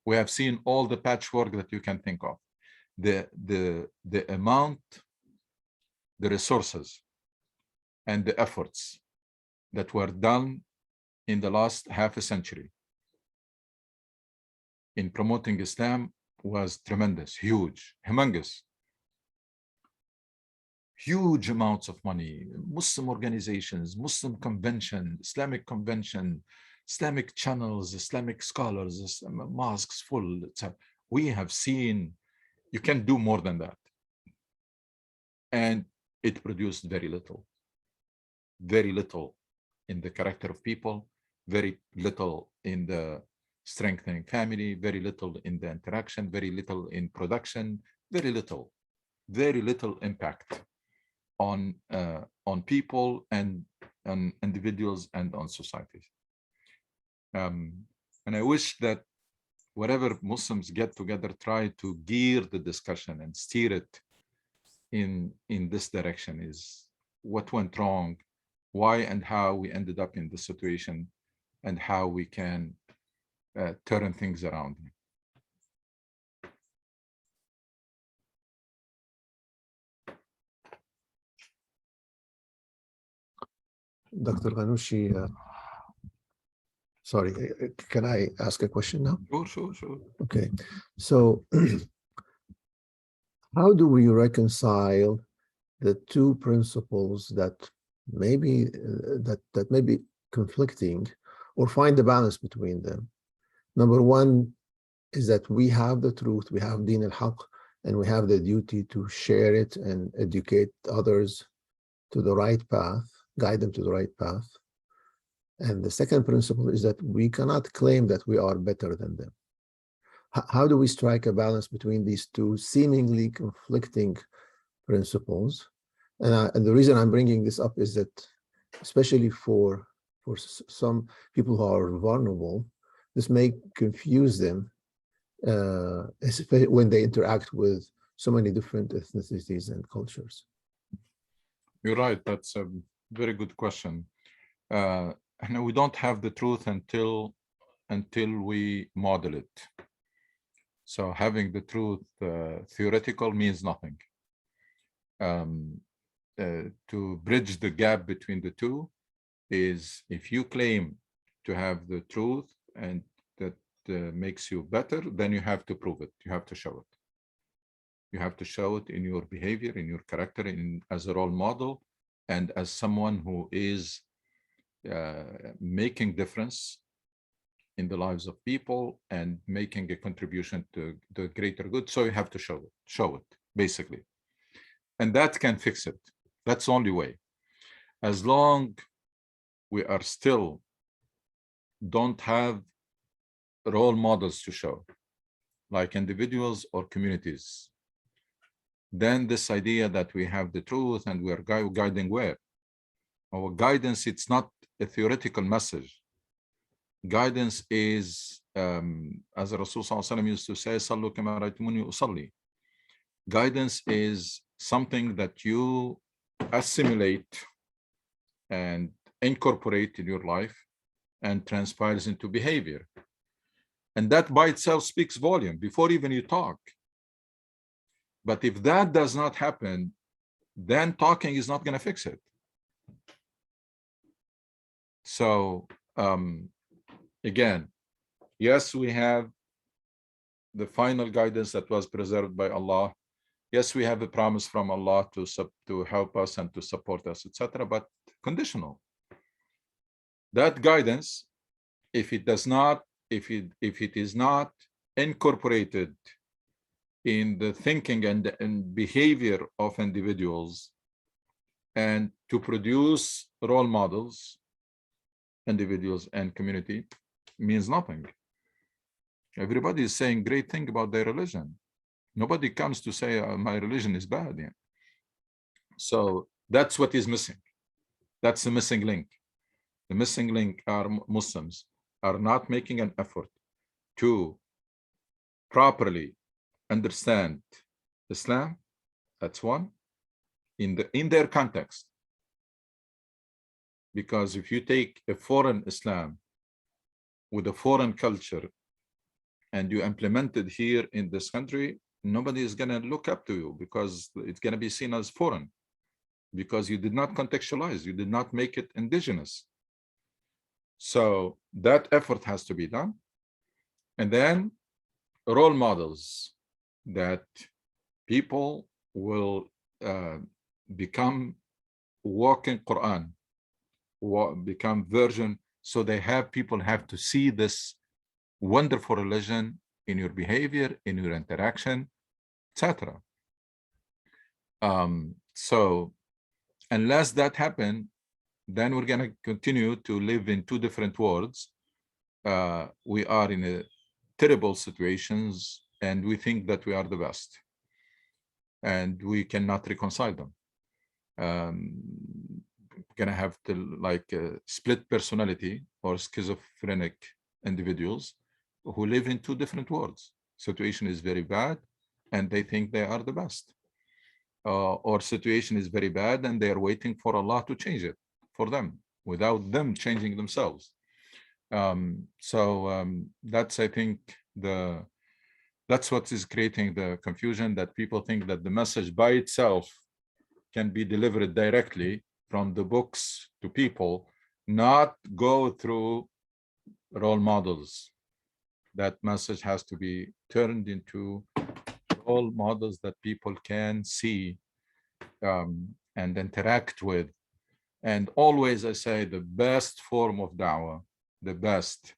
We have seen all the patchwork that you can think of. The amount, the resources, and the efforts that were done in the last half a century in promoting Islam was tremendous, huge, humongous. Huge amounts of money, Muslim organizations, Muslim convention, Islamic convention, Islamic channels, Islamic scholars, mosques full. We have seen, you can do more than that. And it produced very little in the character of people, very little in the strengthening family, very little in the interaction, very little in production, very little impact on people and on individuals and on societies. And I wish that whatever Muslims get together, try to gear the discussion and steer it in this direction, is what went wrong, why and how we ended up in this situation, and how we can turn things around. Dr. Ghanouchi, sorry, can I ask a question now? Sure. Okay, so how do we reconcile the two principles that maybe that may be conflicting, or find the balance between them. Number one is that we have the truth, we have Din al-Haq, and we have the duty to share it and educate others to the right path, guide them to the right path. And the second principle is that we cannot claim that we are better than them. How do we strike a balance between these two seemingly conflicting principles? And the reason I'm bringing this up is that, especially for some people who are vulnerable, this may confuse them, especially when they interact with so many different ethnicities and cultures. You're right. That's a very good question. And we don't have the truth until we model it. So having the truth theoretical means nothing. To bridge the gap between the two is, if you claim to have the truth and that makes you better, then you have to prove it. You have to show it. You have to show it in your behavior, in your character, as a role model, and as someone who is making difference in the lives of people and making a contribution to the greater good. So you have to show it, basically. And that can fix it. That's the only way. As long we are still don't have role models to show, like individuals or communities, then this idea that we have the truth and we are guiding where? Our guidance, it's not a theoretical message. Guidance is, as Rasul ﷺ used to say, "Sallu kama ra'aytumuni usalli." Guidance is something that you assimilate and incorporate in your life and transpires into behavior. And that by itself speaks volume before even you talk. But if that does not happen, then talking is not going to fix it. So again, yes, we have the final guidance that was preserved by Allah. Yes, we have a promise from Allah to help us and to support us, etc., but conditional. That guidance, if it is not incorporated in the thinking and behavior of individuals, and to produce role models, individuals and community, means nothing. Everybody is saying great thing about their religion. Nobody comes to say my religion is bad. Yeah. So that's what is missing. That's the missing link. The missing link are Muslims are not making an effort to properly understand Islam. That's one, in their context. Because if you take a foreign Islam with a foreign culture and you implement it here in this country, nobody is going to look up to you, because it's going to be seen as foreign, because you did not contextualize, you did not make it indigenous. So that effort has to be done. And then role models that people will become walking Quran, become version, so people have to see this wonderful religion in your behavior, in your interaction, etc. So unless that happens, then we're going to continue to live in two different worlds. We are in a terrible situations, and we think that we are the best, and we cannot reconcile them. Gonna have to like split personality or schizophrenic individuals who live in two different worlds. Situation is very bad, and they think they are the best. Or situation is very bad, and they are waiting for Allah to change it for them without them changing themselves. That's, I think, that's what is creating the confusion, that people think that the message by itself can be delivered directly from the books to people, not go through role models. That message has to be turned into role models that people can see and interact with, And always I say the best form of da'wah, the best,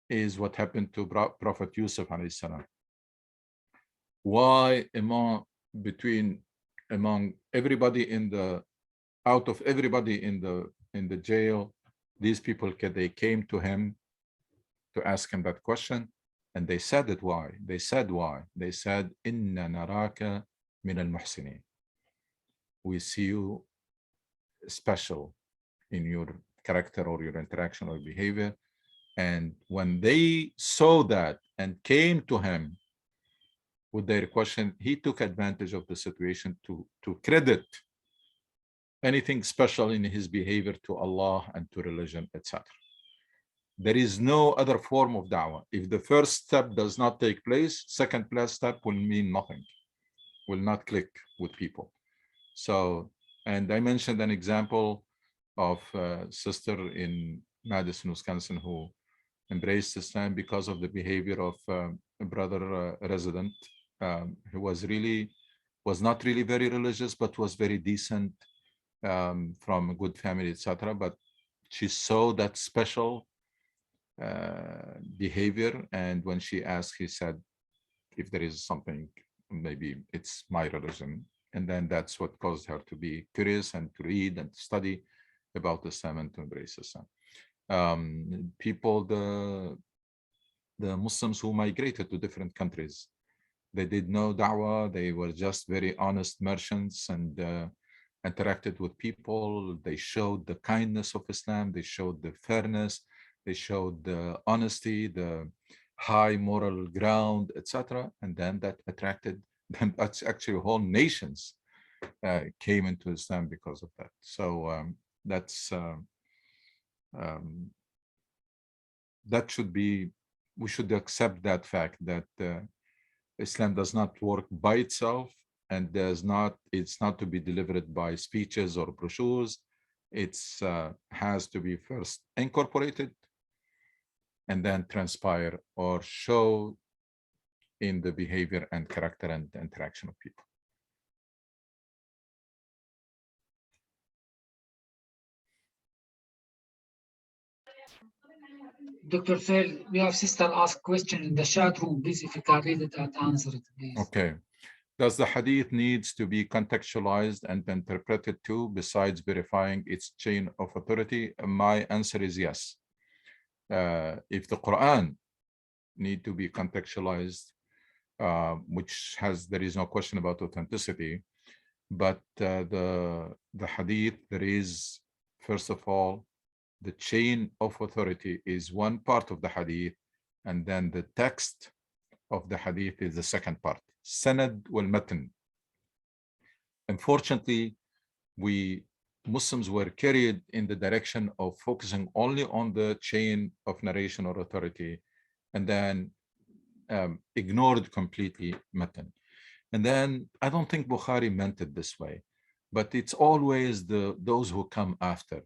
is what happened to Prophet Yusuf alayhi salam. Why among everybody out of everybody in the jail, these people they came to him to ask him that question, and they said it. Why? They said why? They said, "Inna naraka min al-muhsinin." We see you special in your character or your interaction or behavior. And when they saw that and came to him with their question, he took advantage of the situation to credit anything special in his behavior to Allah and to religion, etc. There is no other form of da'wah. If the first step does not take place, second step will mean nothing, will not click with people. So, and I mentioned an example of a sister in Madison, Wisconsin, who embraced Islam because of the behavior of a brother resident who was not really very religious, but was very decent, from a good family, etc. But she saw that special behavior, and when she asked, he said, if there is something, maybe it's my religion. And then that's what caused her to be curious and to read and to study about Islam and to embrace Islam. People, the Muslims who migrated to different countries, they did no da'wah, they were just very honest merchants and interacted with people. They showed the kindness of Islam, they showed the fairness, they showed the honesty, the high moral ground, etc. And then that attracted them. That's actually whole nations came into Islam because of that. So that's that should be, we should accept that fact that Islam does not work by itself, and it's not to be delivered by speeches or brochures. It's has to be first incorporated and then transpire or show in the behavior and character and interaction of people. Dr. Phil, we have sister ask question in the chat room. Please, if you can read it and answer it, please. Okay. Does the hadith needs to be contextualized and interpreted too, besides verifying its chain of authority? My answer is yes. If the Quran need to be contextualized, which there is no question about authenticity, but the hadith, there is, first of all, the chain of authority is one part of the hadith, and then the text of the hadith is the second part. Sanad wal matan. Unfortunately, we Muslims were carried in the direction of focusing only on the chain of narration or authority, and then ignored completely matan. And then I don't think Bukhari meant it this way, but it's always those who come after.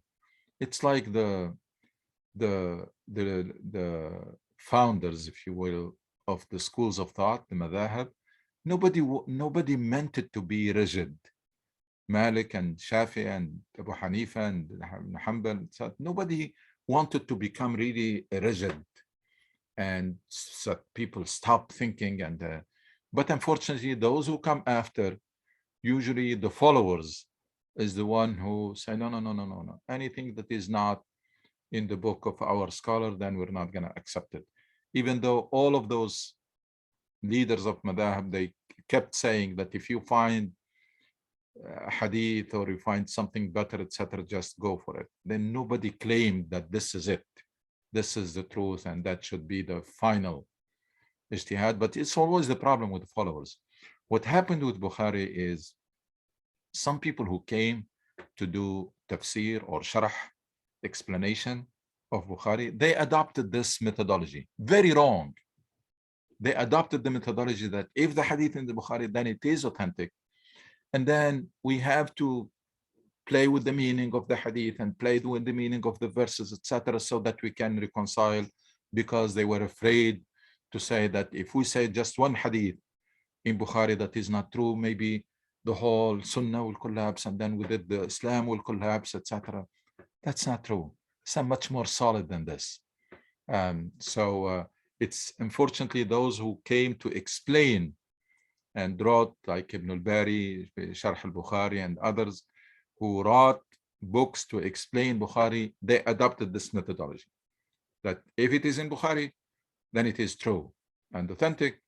It's like the founders, if you will, of the schools of thought, the madhahab. Nobody meant it to be rigid. Malik and Shafi and Abu Hanifa and Hanbal, nobody wanted to become really rigid and so people stop thinking. And but unfortunately, those who come after, usually the followers, is the one who say, no. Anything that is not in the book of our scholar, then we're not going to accept it. Even though all of those leaders of madhab, they kept saying that if you find hadith or you find something better, etc., just go for it. Then nobody claimed that this is it. This is the truth, and that should be the final ijtihad. But it's always the problem with the followers. What happened with Bukhari is some people who came to do tafsir or sharh, explanation of Bukhari, they adopted this methodology. Very wrong. They adopted the methodology that if the hadith in the Bukhari, then it is authentic. And then we have to play with the meaning of the hadith and play with the meaning of the verses, etc., so that we can reconcile, because they were afraid to say that if we say just one hadith in Bukhari that is not true, maybe the whole Sunnah will collapse, and then with it, the Islam will collapse, etc. That's not true. It's much more solid than this. It's unfortunately those who came to explain and wrote, like Ibn al-Bari, Sharh al-Bukhari, and others who wrote books to explain Bukhari, they adopted this methodology. That if it is in Bukhari, then it is true and authentic,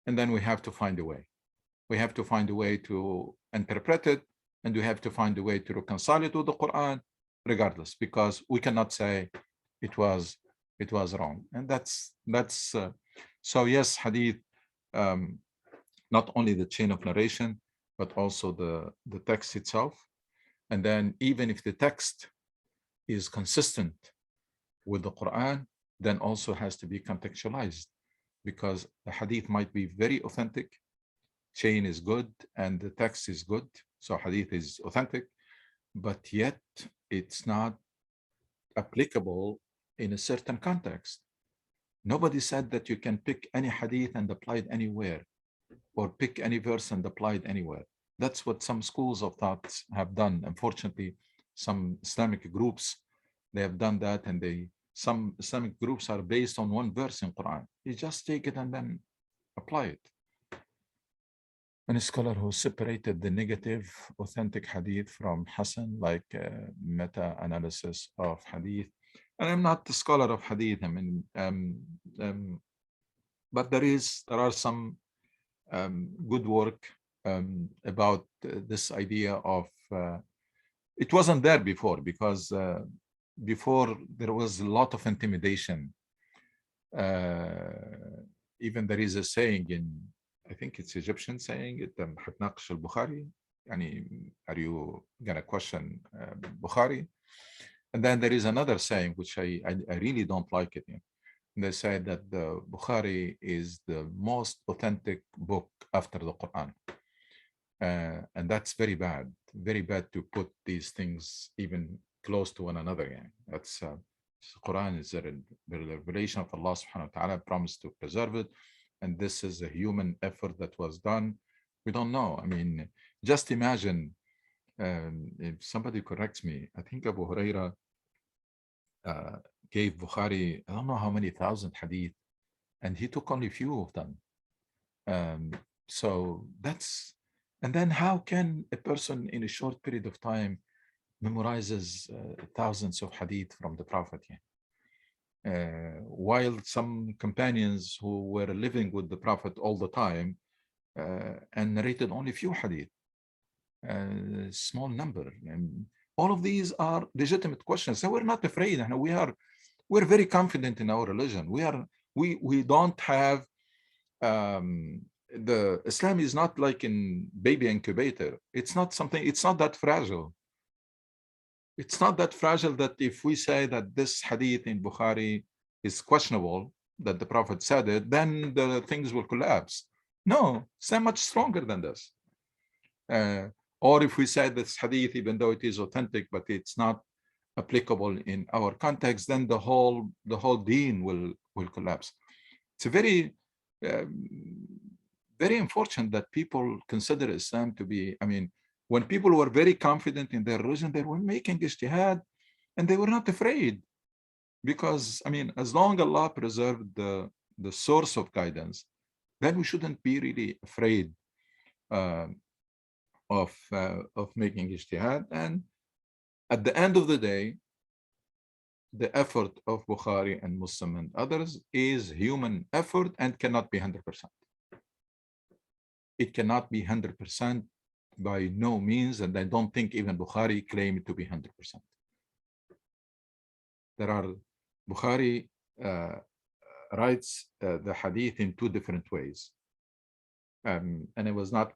and then we have to find a way. We have to find a way to interpret it, and we have to find a way to reconcile it with the Quran, regardless, because we cannot say it was wrong. And that's so yes, hadith, not only the chain of narration, but also the text itself. And then even if the text is consistent with the Quran, then also has to be contextualized, because the hadith might be very authentic, chain is good, and the text is good, so hadith is authentic, but yet it's not applicable in a certain context. Nobody said that you can pick any hadith and apply it anywhere, or pick any verse and apply it anywhere. That's what some schools of thought have done. Unfortunately, some Islamic groups, they have done that, and some Islamic groups are based on one verse in Quran. You just take it and then apply it. And a scholar who separated the negative authentic hadith from Hasan, like meta-analysis of hadith. And I'm not the scholar of hadith, I mean, but there are some good work about this idea of, it wasn't there before, because before there was a lot of intimidation. Even there is a saying in, I think it's Egyptian saying it, هتناقش البخاري, يعني, are you gonna question Bukhari? And then there is another saying which I really don't like it. They say that the Bukhari is the most authentic book after the Quran. And that's very bad to put these things even close to one another. Yeah. That's Quran is the revelation of Allah subhanahu wa ta'ala, promised to preserve it. And this is a human effort that was done. We don't know. I mean, just imagine, if somebody corrects me, I think Abu Huraira gave Bukhari, I don't know how many thousand hadith, and he took only few of them. So that's, and then how can a person in a short period of time memorizes thousands of hadith from the Prophet? While some companions who were living with the Prophet all the time and narrated only few hadith, small number. And all of these are legitimate questions. So we're not afraid. And we're very confident in our religion. We don't have, the Islam is not like in baby incubator. It's not that fragile. It's not that fragile that if we say that this hadith in Bukhari is questionable, that the Prophet said it, then the things will collapse. No, it's much stronger than this. Or if we say this hadith, even though it is authentic, but it's not applicable in our context, then the whole deen will collapse. It's a very, very unfortunate that people consider Islam to be, I mean, when people were very confident in their religion, they were making ijtihad, and they were not afraid, because, I mean, as long as Allah preserved the source of guidance, then we shouldn't be really afraid of making ijtihad. And at the end of the day, the effort of Bukhari and Muslim and others is human effort and cannot be 100%. It cannot be 100% by no means, and I don't think even Bukhari claimed to be 100%. Bukhari writes the hadith in two different ways. And I was not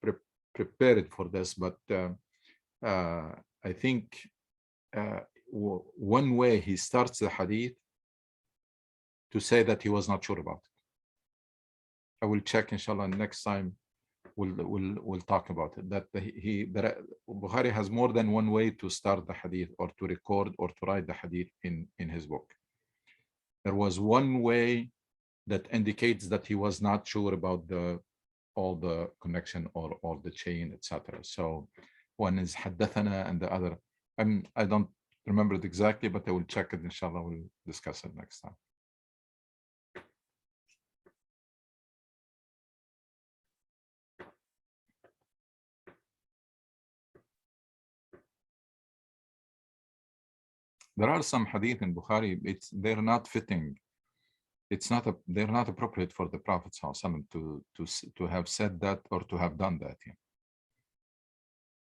prepared for this, but I think one way he starts the hadith to say that he was not sure about it. I will check, inshallah, next time we'll talk about it. That Bukhari has more than one way to start the hadith, or to record, or to write the hadith in his book. There was one way that indicates that he was not sure about the all the connection or the chain, etc. So one is حدثنا and the other, I don't remember it exactly, but I will check it. Inshallah, we'll discuss it next time. There are some hadith in Bukhari, they're not fitting. They're not appropriate for the Prophet to have said that or to have done that. Yeah.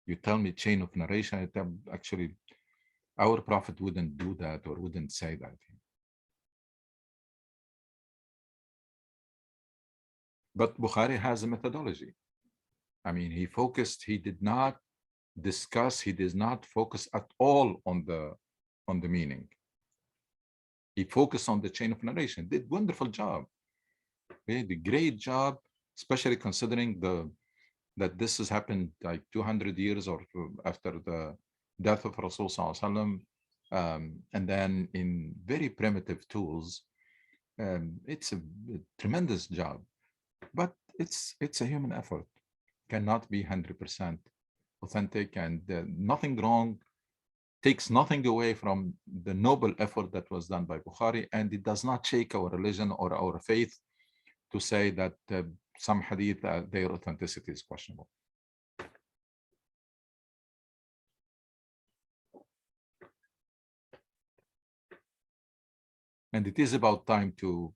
You tell me chain of narration, actually, our Prophet wouldn't do that or wouldn't say that. Yeah. But Bukhari has a methodology. I mean, he did not focus at all on the meaning. He focused on the chain of narration, did wonderful job. He did a great job, especially considering that this has happened like 200 years or after the death of Rasul Sallallahu Alaihi Wasallam, and then in very primitive tools. It's a tremendous job, but it's a human effort. Cannot be 100% authentic, and nothing wrong, takes nothing away from the noble effort that was done by Bukhari, and it does not shake our religion or our faith to say that some hadith, their authenticity is questionable. And it is about time to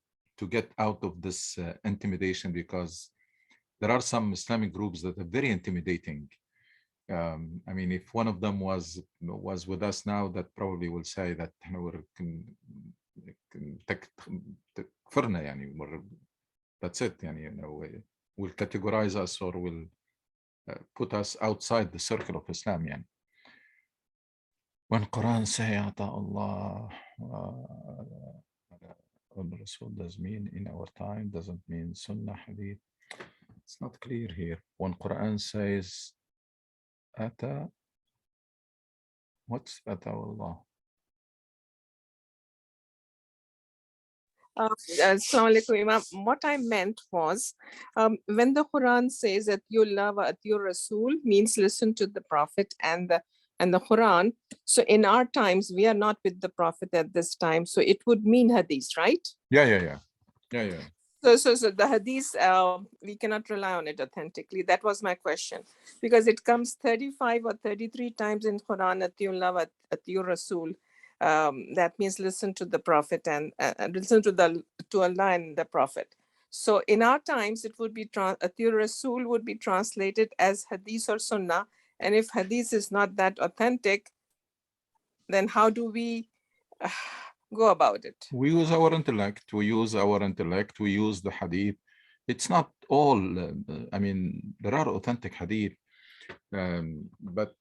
get out of this intimidation, because there are some Islamic groups that are very intimidating. I mean, if one of them was with us now, that probably will say that that's it, will categorize us or will put us outside the circle of Islam. When Quran say Allah Rasul does mean in our time, doesn't mean Sunnah Hadith. It's not clear here. When Quran says Ata, what's Ata Allah? Assalamu alaikum, Imam. What I meant was, when the Quran says that Atiyullah wa Atiyur Rasul means listen to the Prophet and the Quran. So in our times, we are not with the Prophet at this time. So it would mean Hadith, right? Yeah. So the Hadith, we cannot rely on it authentically. That was my question, because it comes 35 or 33 times in Quran, Atiyullah wa Atiyur Rasul. That means listen to the Prophet and listen to Allah and the Prophet. So in our times, it would be Atiyur Rasul would be translated as Hadith or Sunnah. And if Hadith is not that authentic, then how do we go about it? We use our intellect. We use the Hadith. It's not all. I mean, there are authentic Hadith, but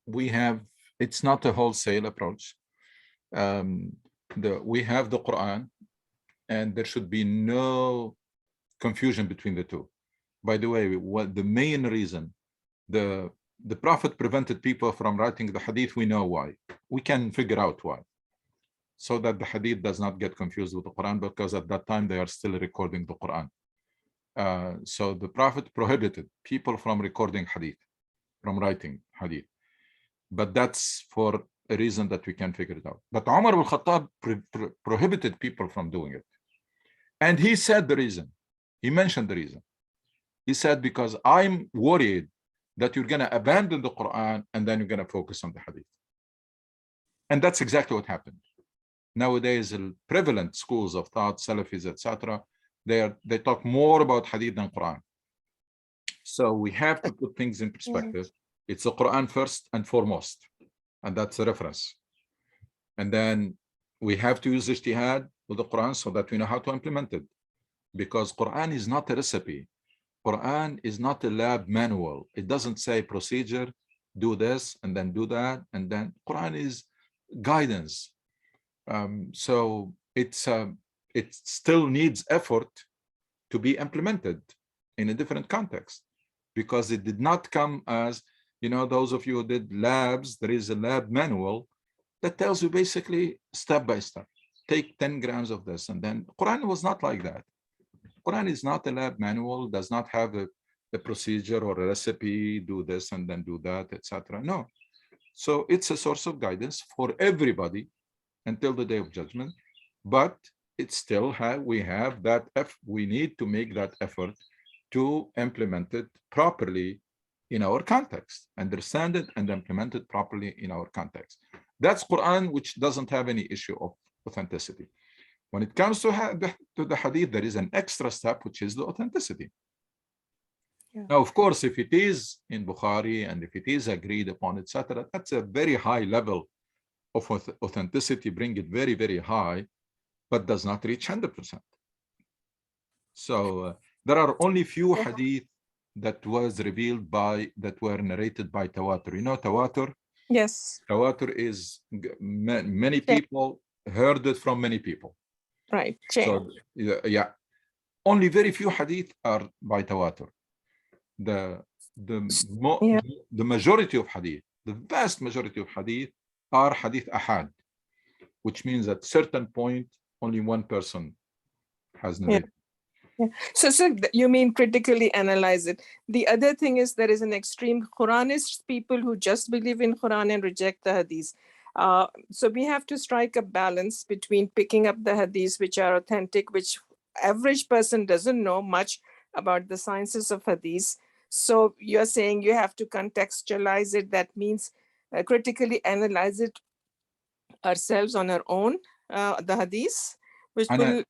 we have. It's not a wholesale approach. We have the Quran, and there should be no confusion between the two. By the way, what the main reason the Prophet prevented people from writing the Hadith, we know why. We can figure out why. So that the Hadith does not get confused with the Quran, because at that time they are still recording the Quran. So the Prophet prohibited people from recording Hadith, from writing Hadith. But that's for a reason that we can figure it out. But Umar al-Khattab prohibited people from doing it. And he said the reason. He mentioned the reason. He said, because I'm worried that you're going to abandon the Quran and then you're going to focus on the Hadith. And that's exactly what happened. Nowadays, prevalent schools of thought, Salafis, etc., they talk more about Hadith than Quran. So we have to put things in perspective. It's the Quran first and foremost, and that's the reference. And then we have to use Ijtihad with the Quran so that we know how to implement it. Because Quran is not a recipe. Quran is not a lab manual. It doesn't say procedure, do this and then do that, and then Quran is guidance. So it still needs effort to be implemented in a different context, because it did not come as, those of you who did labs, there is a lab manual that tells you basically step by step, take 10 grams of this, and then Quran was not like that. Quran is not a lab manual, does not have a procedure or a recipe, do this and then do that, etc. No. So it's a source of guidance for everybody until the day of judgment, but it's still we have that we need to make that effort to implement it properly in our context, understand it and implement it properly in our context. That's Quran, which doesn't have any issue of authenticity. When it comes to the hadith, there is an extra step, which is the authenticity. Yeah. Now, of course, if it is in Bukhari and if it is agreed upon, etc., that's a very high level of authenticity, bring it very, very high, but does not reach 100%. So there are only few hadith that was revealed that were narrated by tawatur. You know tawatur? Yes. Tawatur is many people heard it from many people. Right. So yeah, only very few hadith are by tawatur. The majority of hadith, the vast majority of hadith are hadith ahad, which means at certain point only one person has narrated. Yeah. So you mean critically analyze it. The other thing is there is an extreme Quranist people who just believe in Quran and reject the hadith. So we have to strike a balance between picking up the hadiths which are authentic, which average person doesn't know much about the sciences of hadith. So you're saying you have to contextualize it. That means critically analyze it ourselves on our own, the hadith, which will...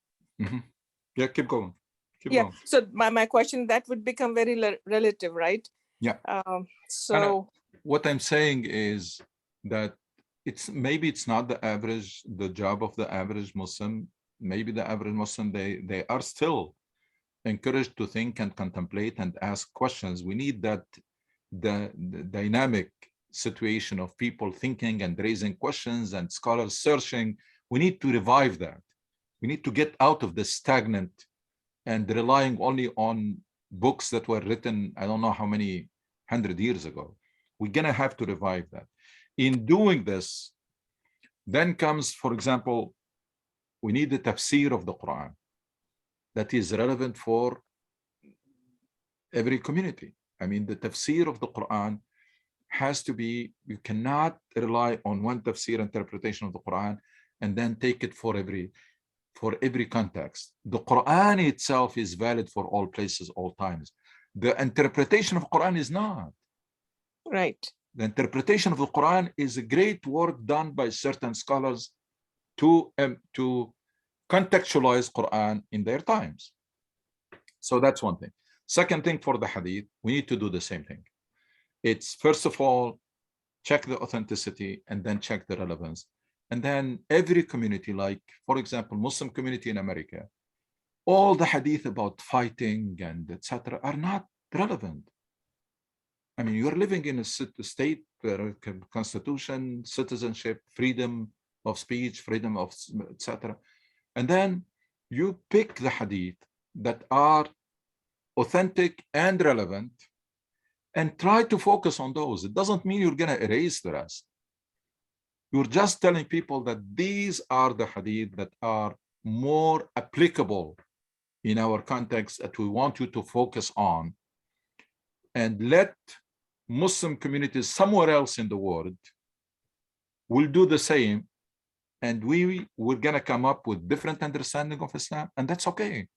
Yeah, keep going. Yeah. So my question, that would become very relative, right? Yeah. So what I'm saying is that maybe it's not the job of the average Muslim. Maybe the average Muslim, they are still encouraged to think and contemplate and ask questions. We need the dynamic situation of people thinking and raising questions and scholars searching. We need to revive that. We need to get out of the stagnant and relying only on books that were written, I don't know how many 100 years ago. We're gonna have to revive that. In doing this, then comes, for example, we need the tafsir of the Quran that is relevant for every community. I mean, the tafsir of the Quran has to be, you cannot rely on one tafsir interpretation of the Quran and then take it for every context. The Quran itself is valid for all places, all times. The interpretation of Quran is not. Right. The interpretation of the Quran is a great work done by certain scholars to contextualize Quran in their times. So that's one thing. Second thing, for the hadith, we need to do the same thing. It's first of all, check the authenticity and then check the relevance. And then every community, like, for example, Muslim community in America, all the hadith about fighting and etc. are not relevant. I mean, you're living in a state, constitution, citizenship, freedom of speech, freedom of etc. And then you pick the hadith that are authentic and relevant and try to focus on those. It doesn't mean you're going to erase the rest. You're just telling people that these are the hadith that are more applicable in our context that we want you to focus on, and let Muslim communities somewhere else in the world will do the same, and we're going to come up with different understanding of Islam, and that's okay.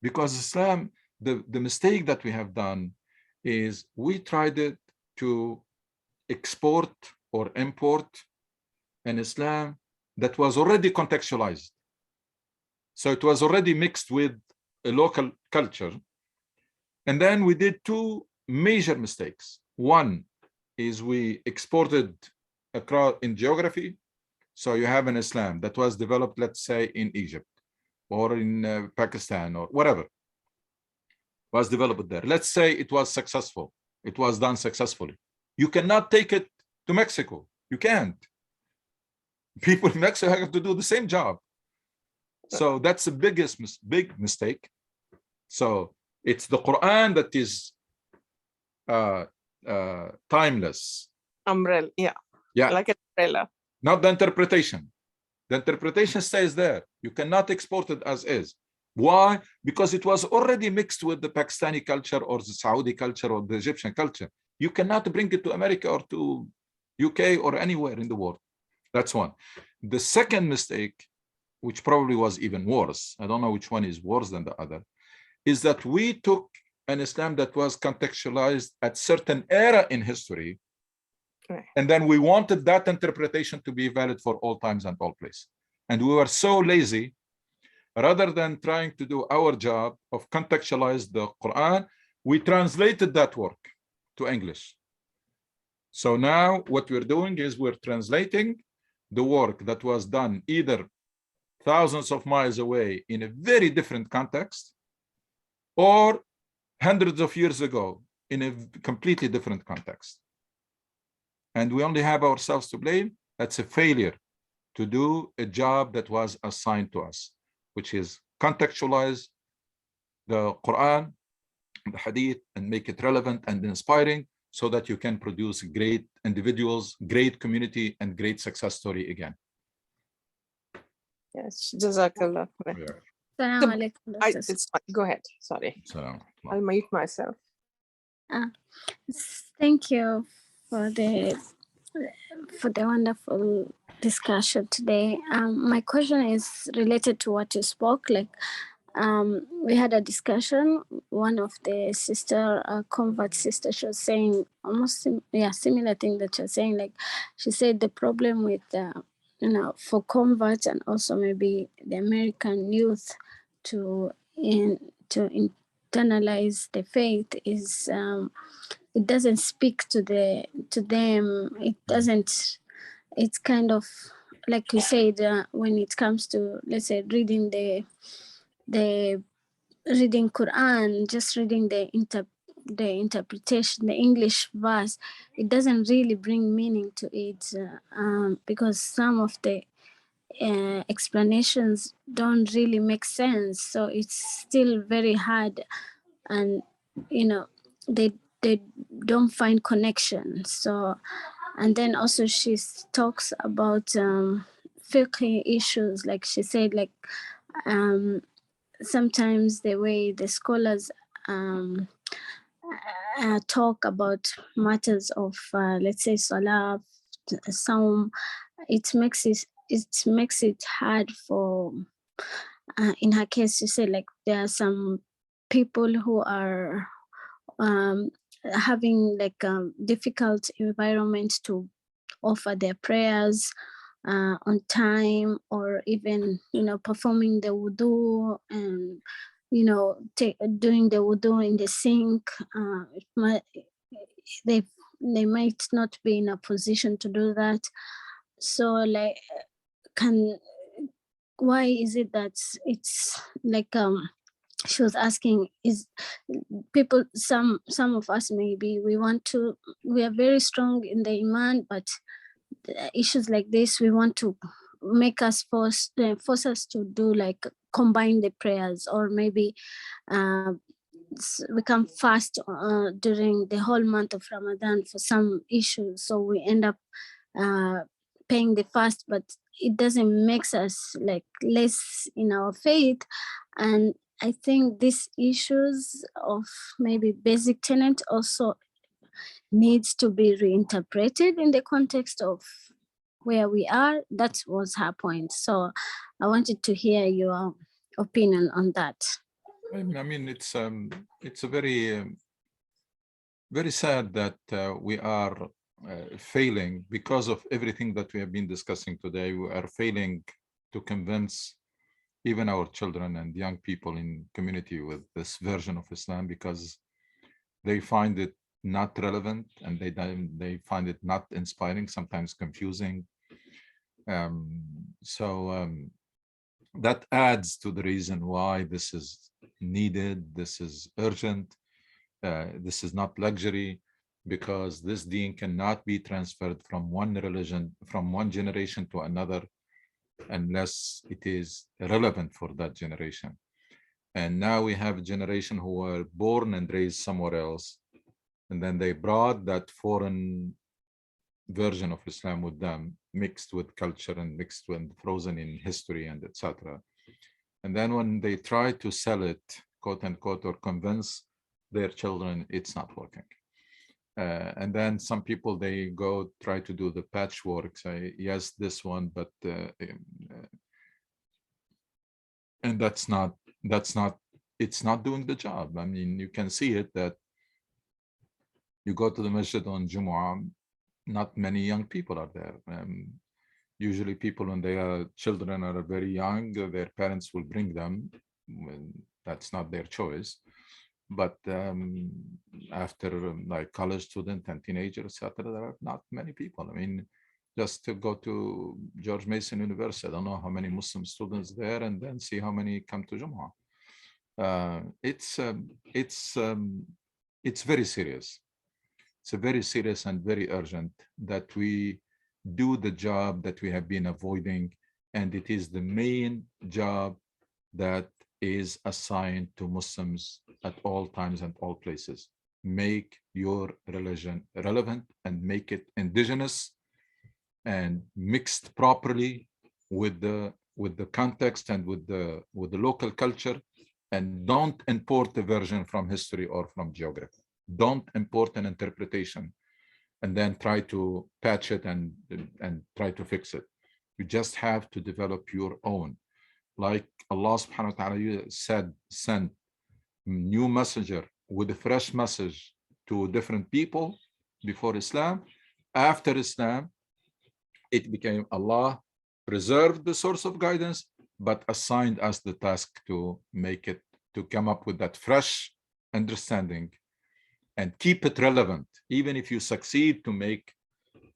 Because Islam, the mistake that we have done is we tried to export or import an Islam that was already contextualized. So it was already mixed with a local culture. And then we did two major mistakes. One is we exported across in geography. So you have an Islam that was developed, let's say, in Egypt or in Pakistan or whatever, was developed there. Let's say it was successful. It was done successfully. You cannot take it to Mexico. You can't. People in Mexico have to do the same job. So that's the big mistake. So it's the Quran that is timeless. Umbrella, yeah. Yeah. Like an umbrella. Not the interpretation. The interpretation stays there. You cannot export it as is. Why? Because it was already mixed with the Pakistani culture or the Saudi culture or the Egyptian culture. You cannot bring it to America or to UK or anywhere in the world. That's one. The second mistake, which probably was even worse, I don't know which one is worse than the other, is that we took an Islam that was contextualized at certain era in history, and then we wanted that interpretation to be valid for all times and all places. And we were so lazy, rather than trying to do our job of contextualize the Quran, we translated that work to English. So now what we're doing is we're translating the work that was done either thousands of miles away in a very different context, or hundreds of years ago in a completely different context. And we only have ourselves to blame. That's a failure to do a job that was assigned to us, which is contextualize the Quran, the Hadith, and make it relevant and inspiring so that you can produce great individuals, great community, and great success story again. Yes, Jazakallah. Assalamu alaikum, doctors. It's fine. Go ahead. Sorry. So, I'll mute myself. Thank you for the wonderful discussion today. My question is related to what you spoke. Like, we had a discussion. One of the convert sister, she was saying almost similar thing that you're saying. Like, she said the problem with for converts and also maybe the American youth to internalize the faith is it doesn't speak to them. It doesn't. It's kind of like you said when it comes to, let's say, reading reading Quran, just reading the interpretation, the English verse, it doesn't really bring meaning to it because some of the explanations don't really make sense. So it's still very hard, and they don't find connection. So, and then also she talks about fiqh issues, like she said, like sometimes the way the scholars talk about matters of let's say salah, some it makes it hard for in her case. She said like there are some people who are having like a difficult environment to offer their prayers on time, or even performing the wudu and doing the wudu in the sink. They might not be in a position to do that. So like, why is it that it's like she was asking, is people, some of us, maybe we are very strong in the iman, but issues like this, we want to make us force us to do like combine the prayers, or maybe we can fast during the whole month of Ramadan for some issues, so we end up paying the fast, but it doesn't make us like less in our faith. And I think these issues of maybe basic tenet also needs to be reinterpreted in the context of where we are. That was her point. So I wanted to hear your opinion on that. I mean, it's a very, very sad that we are failing because of everything that we have been discussing today. We are failing to convince even our children and young people in community with this version of Islam, because they find it not relevant, and they find it not inspiring, sometimes confusing. That adds to the reason why this is needed, this is urgent, this is not luxury, because this deen cannot be transferred from one religion, from one generation to another, unless it is relevant for that generation. And now we have a generation who were born and raised somewhere else, and then they brought that foreign version of Islam with them, mixed with culture and mixed with frozen in history and etc. And then when they try to sell it, quote unquote, or convince their children, it's not working. And then some people, they go try to do the patchwork, say, yes, this one, but, and that's not, it's not doing the job. I mean, you can see it that you go to the masjid on Jumu'ah, not many young people are there. Usually people, when they are children are very young, their parents will bring them. That's not their choice. But after like college student and teenagers, etc., there are not many people. I mean, just to go to George Mason University, I don't know how many Muslim students there, and then see how many come to Jumu'ah. It's very serious. It's a very serious and very urgent that we do the job that we have been avoiding, and it is the main job that is assigned to Muslims at all times and all places. Make your religion relevant and make it indigenous and mixed properly with the context and with the local culture, and don't import a version from history or from geography. Don't import an interpretation and then try to patch it and try to fix it. You just have to develop your own. Like Allah subhanahu wa ta'ala said, send new messenger with a fresh message to different people before Islam. After Islam, it became Allah preserved the source of guidance, but assigned us the task to make it, to come up with that fresh understanding and keep it relevant. Even if you succeed to make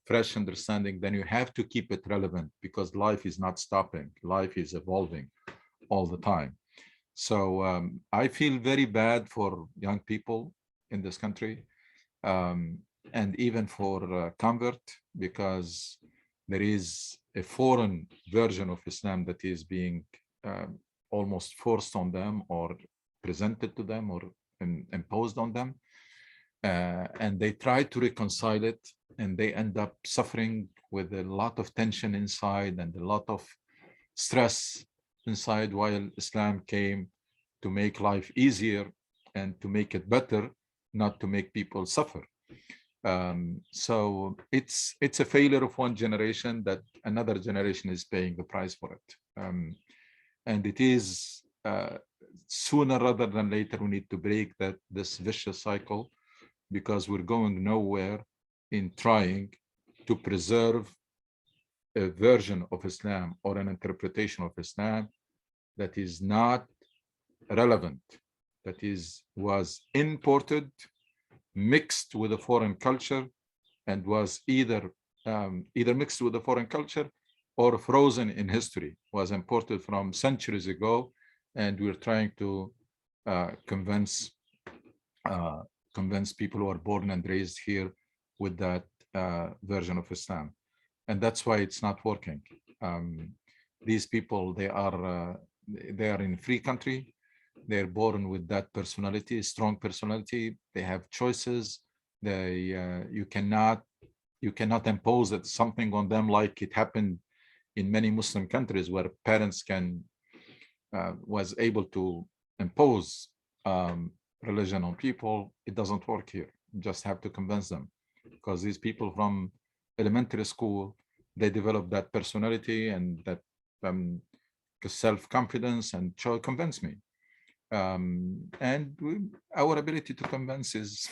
fresh understanding, then you have to keep it relevant, because life is not stopping. Life is evolving all the time. So I feel very bad for young people in this country, and even for convert, because there is a foreign version of Islam that is being almost forced on them or presented to them or imposed on them. And they try to reconcile it, and they end up suffering with a lot of tension inside and a lot of stress inside, while Islam came to make life easier and to make it better, not to make people suffer. So it's a failure of one generation that another generation is paying the price for it. And it is sooner rather than later, we need to break this vicious cycle, because we're going nowhere in trying to preserve a version of Islam or an interpretation of Islam that is not relevant, that was imported, mixed with a foreign culture, and was either mixed with a foreign culture or frozen in history, was imported from centuries ago, and we're trying to convince people who are born and raised here with that version of Islam. And that's why it's not working. These people, they are in free country. They're born with that personality, strong personality. They have choices. You cannot impose something on them like it happened in many Muslim countries, where parents was able to impose religion on people. It doesn't work here. You just have to convince them, because these people from elementary school, they develop that personality and that self-confidence and convince me. And our ability to convince is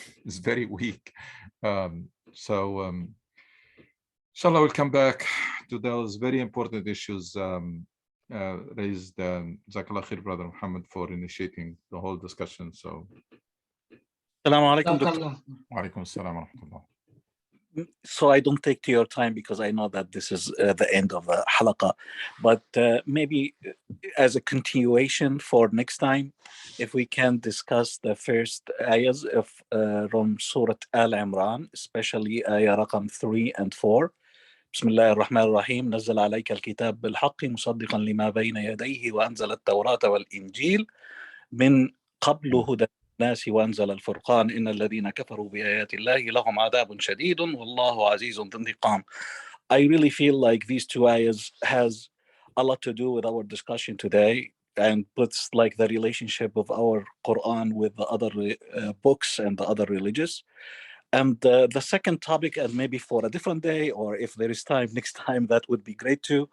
very weak. So inshallah, we'll come back to those very important issues raised. Jazakallah khair, Brother Muhammad, for initiating the whole discussion. So Assalamu alaikum, Dr. wa alaikum assalam wa rahmatullah. So I don't take to your time, because I know that this is the end of the halaqah, but maybe as a continuation for next time, if we can discuss the first ayahs of from Surah Al Imran, especially ayah raqam 3 and 4. بسم الله الرحمن الرحيم نزل عليك الكتاب بالحق مصدقا لما بين يديه وأنزل التوراة والإنجيل من قبل هدى الناس وأنزل الفرقان إن الذين كفروا بآيات الله لهم عذاب شديد والله عزيز ذو انتقام. I really feel like these two ayahs has a lot to do with our discussion today. and puts like the relationship of our Quran with the other books and the other religions. And the second topic, and maybe for a different day, or if there is time next time, that would be great too.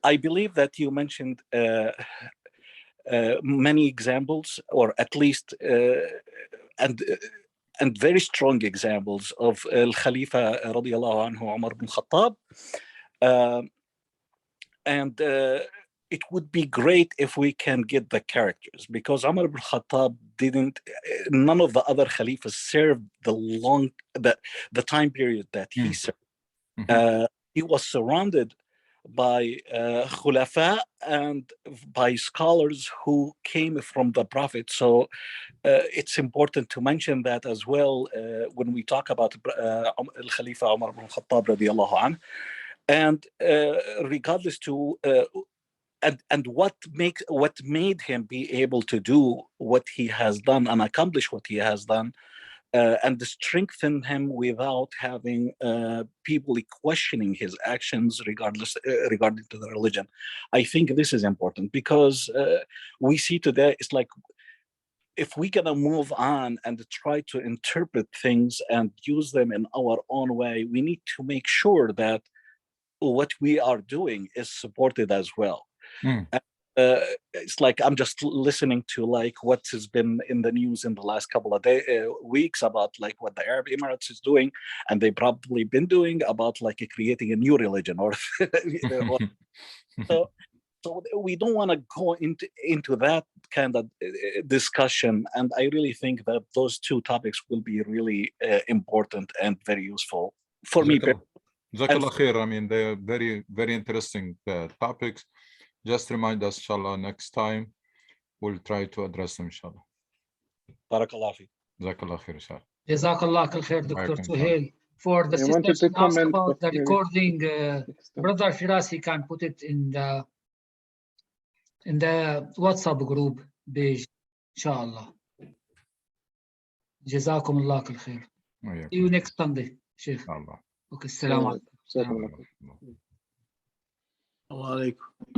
I believe that you mentioned many examples, or at least and very strong examples of Al Khalifa radiallahu anhu, Umar ibn Khattab. And it would be great if we can get the characters, because Umar ibn Khattab none of the other Khalifas served the time period that he served. He was surrounded by khulafa and by scholars who came from the Prophet. So it's important to mention that as well when we talk about Al-Khalifa Umar ibn Khattab radiallahu anhu. And regardless to and what made him be able to do what he has done and accomplish what he has done, and strengthen him without having people questioning his actions regarding to the religion. I think this is important, because we see today it's like, if we're gonna move on and try to interpret things and use them in our own way, we need to make sure that what we are doing is supported as well. It's like I'm just listening to like what has been in the news in the last couple of weeks about like what the Arab Emirates is doing, and they've probably been doing about like creating a new religion, or so we don't want to go into that kind of discussion. And I really think that those two topics will be really important and very useful for me. Jazakallah khair. I mean, they're very, very interesting topics. Just remind us, inshallah, next time we'll try to address them, inshallah. Barakallah fi. Jazakallah khair, inshallah. Jazakallah khair, Dr. Suhail. For the sisters who asked about the recording, Brother Firas, he can put it in the WhatsApp group page, inshallah. Jazakumullah khair. See you next Sunday, Sheikh. Okay, assalamu alaikum. Wa alaikum.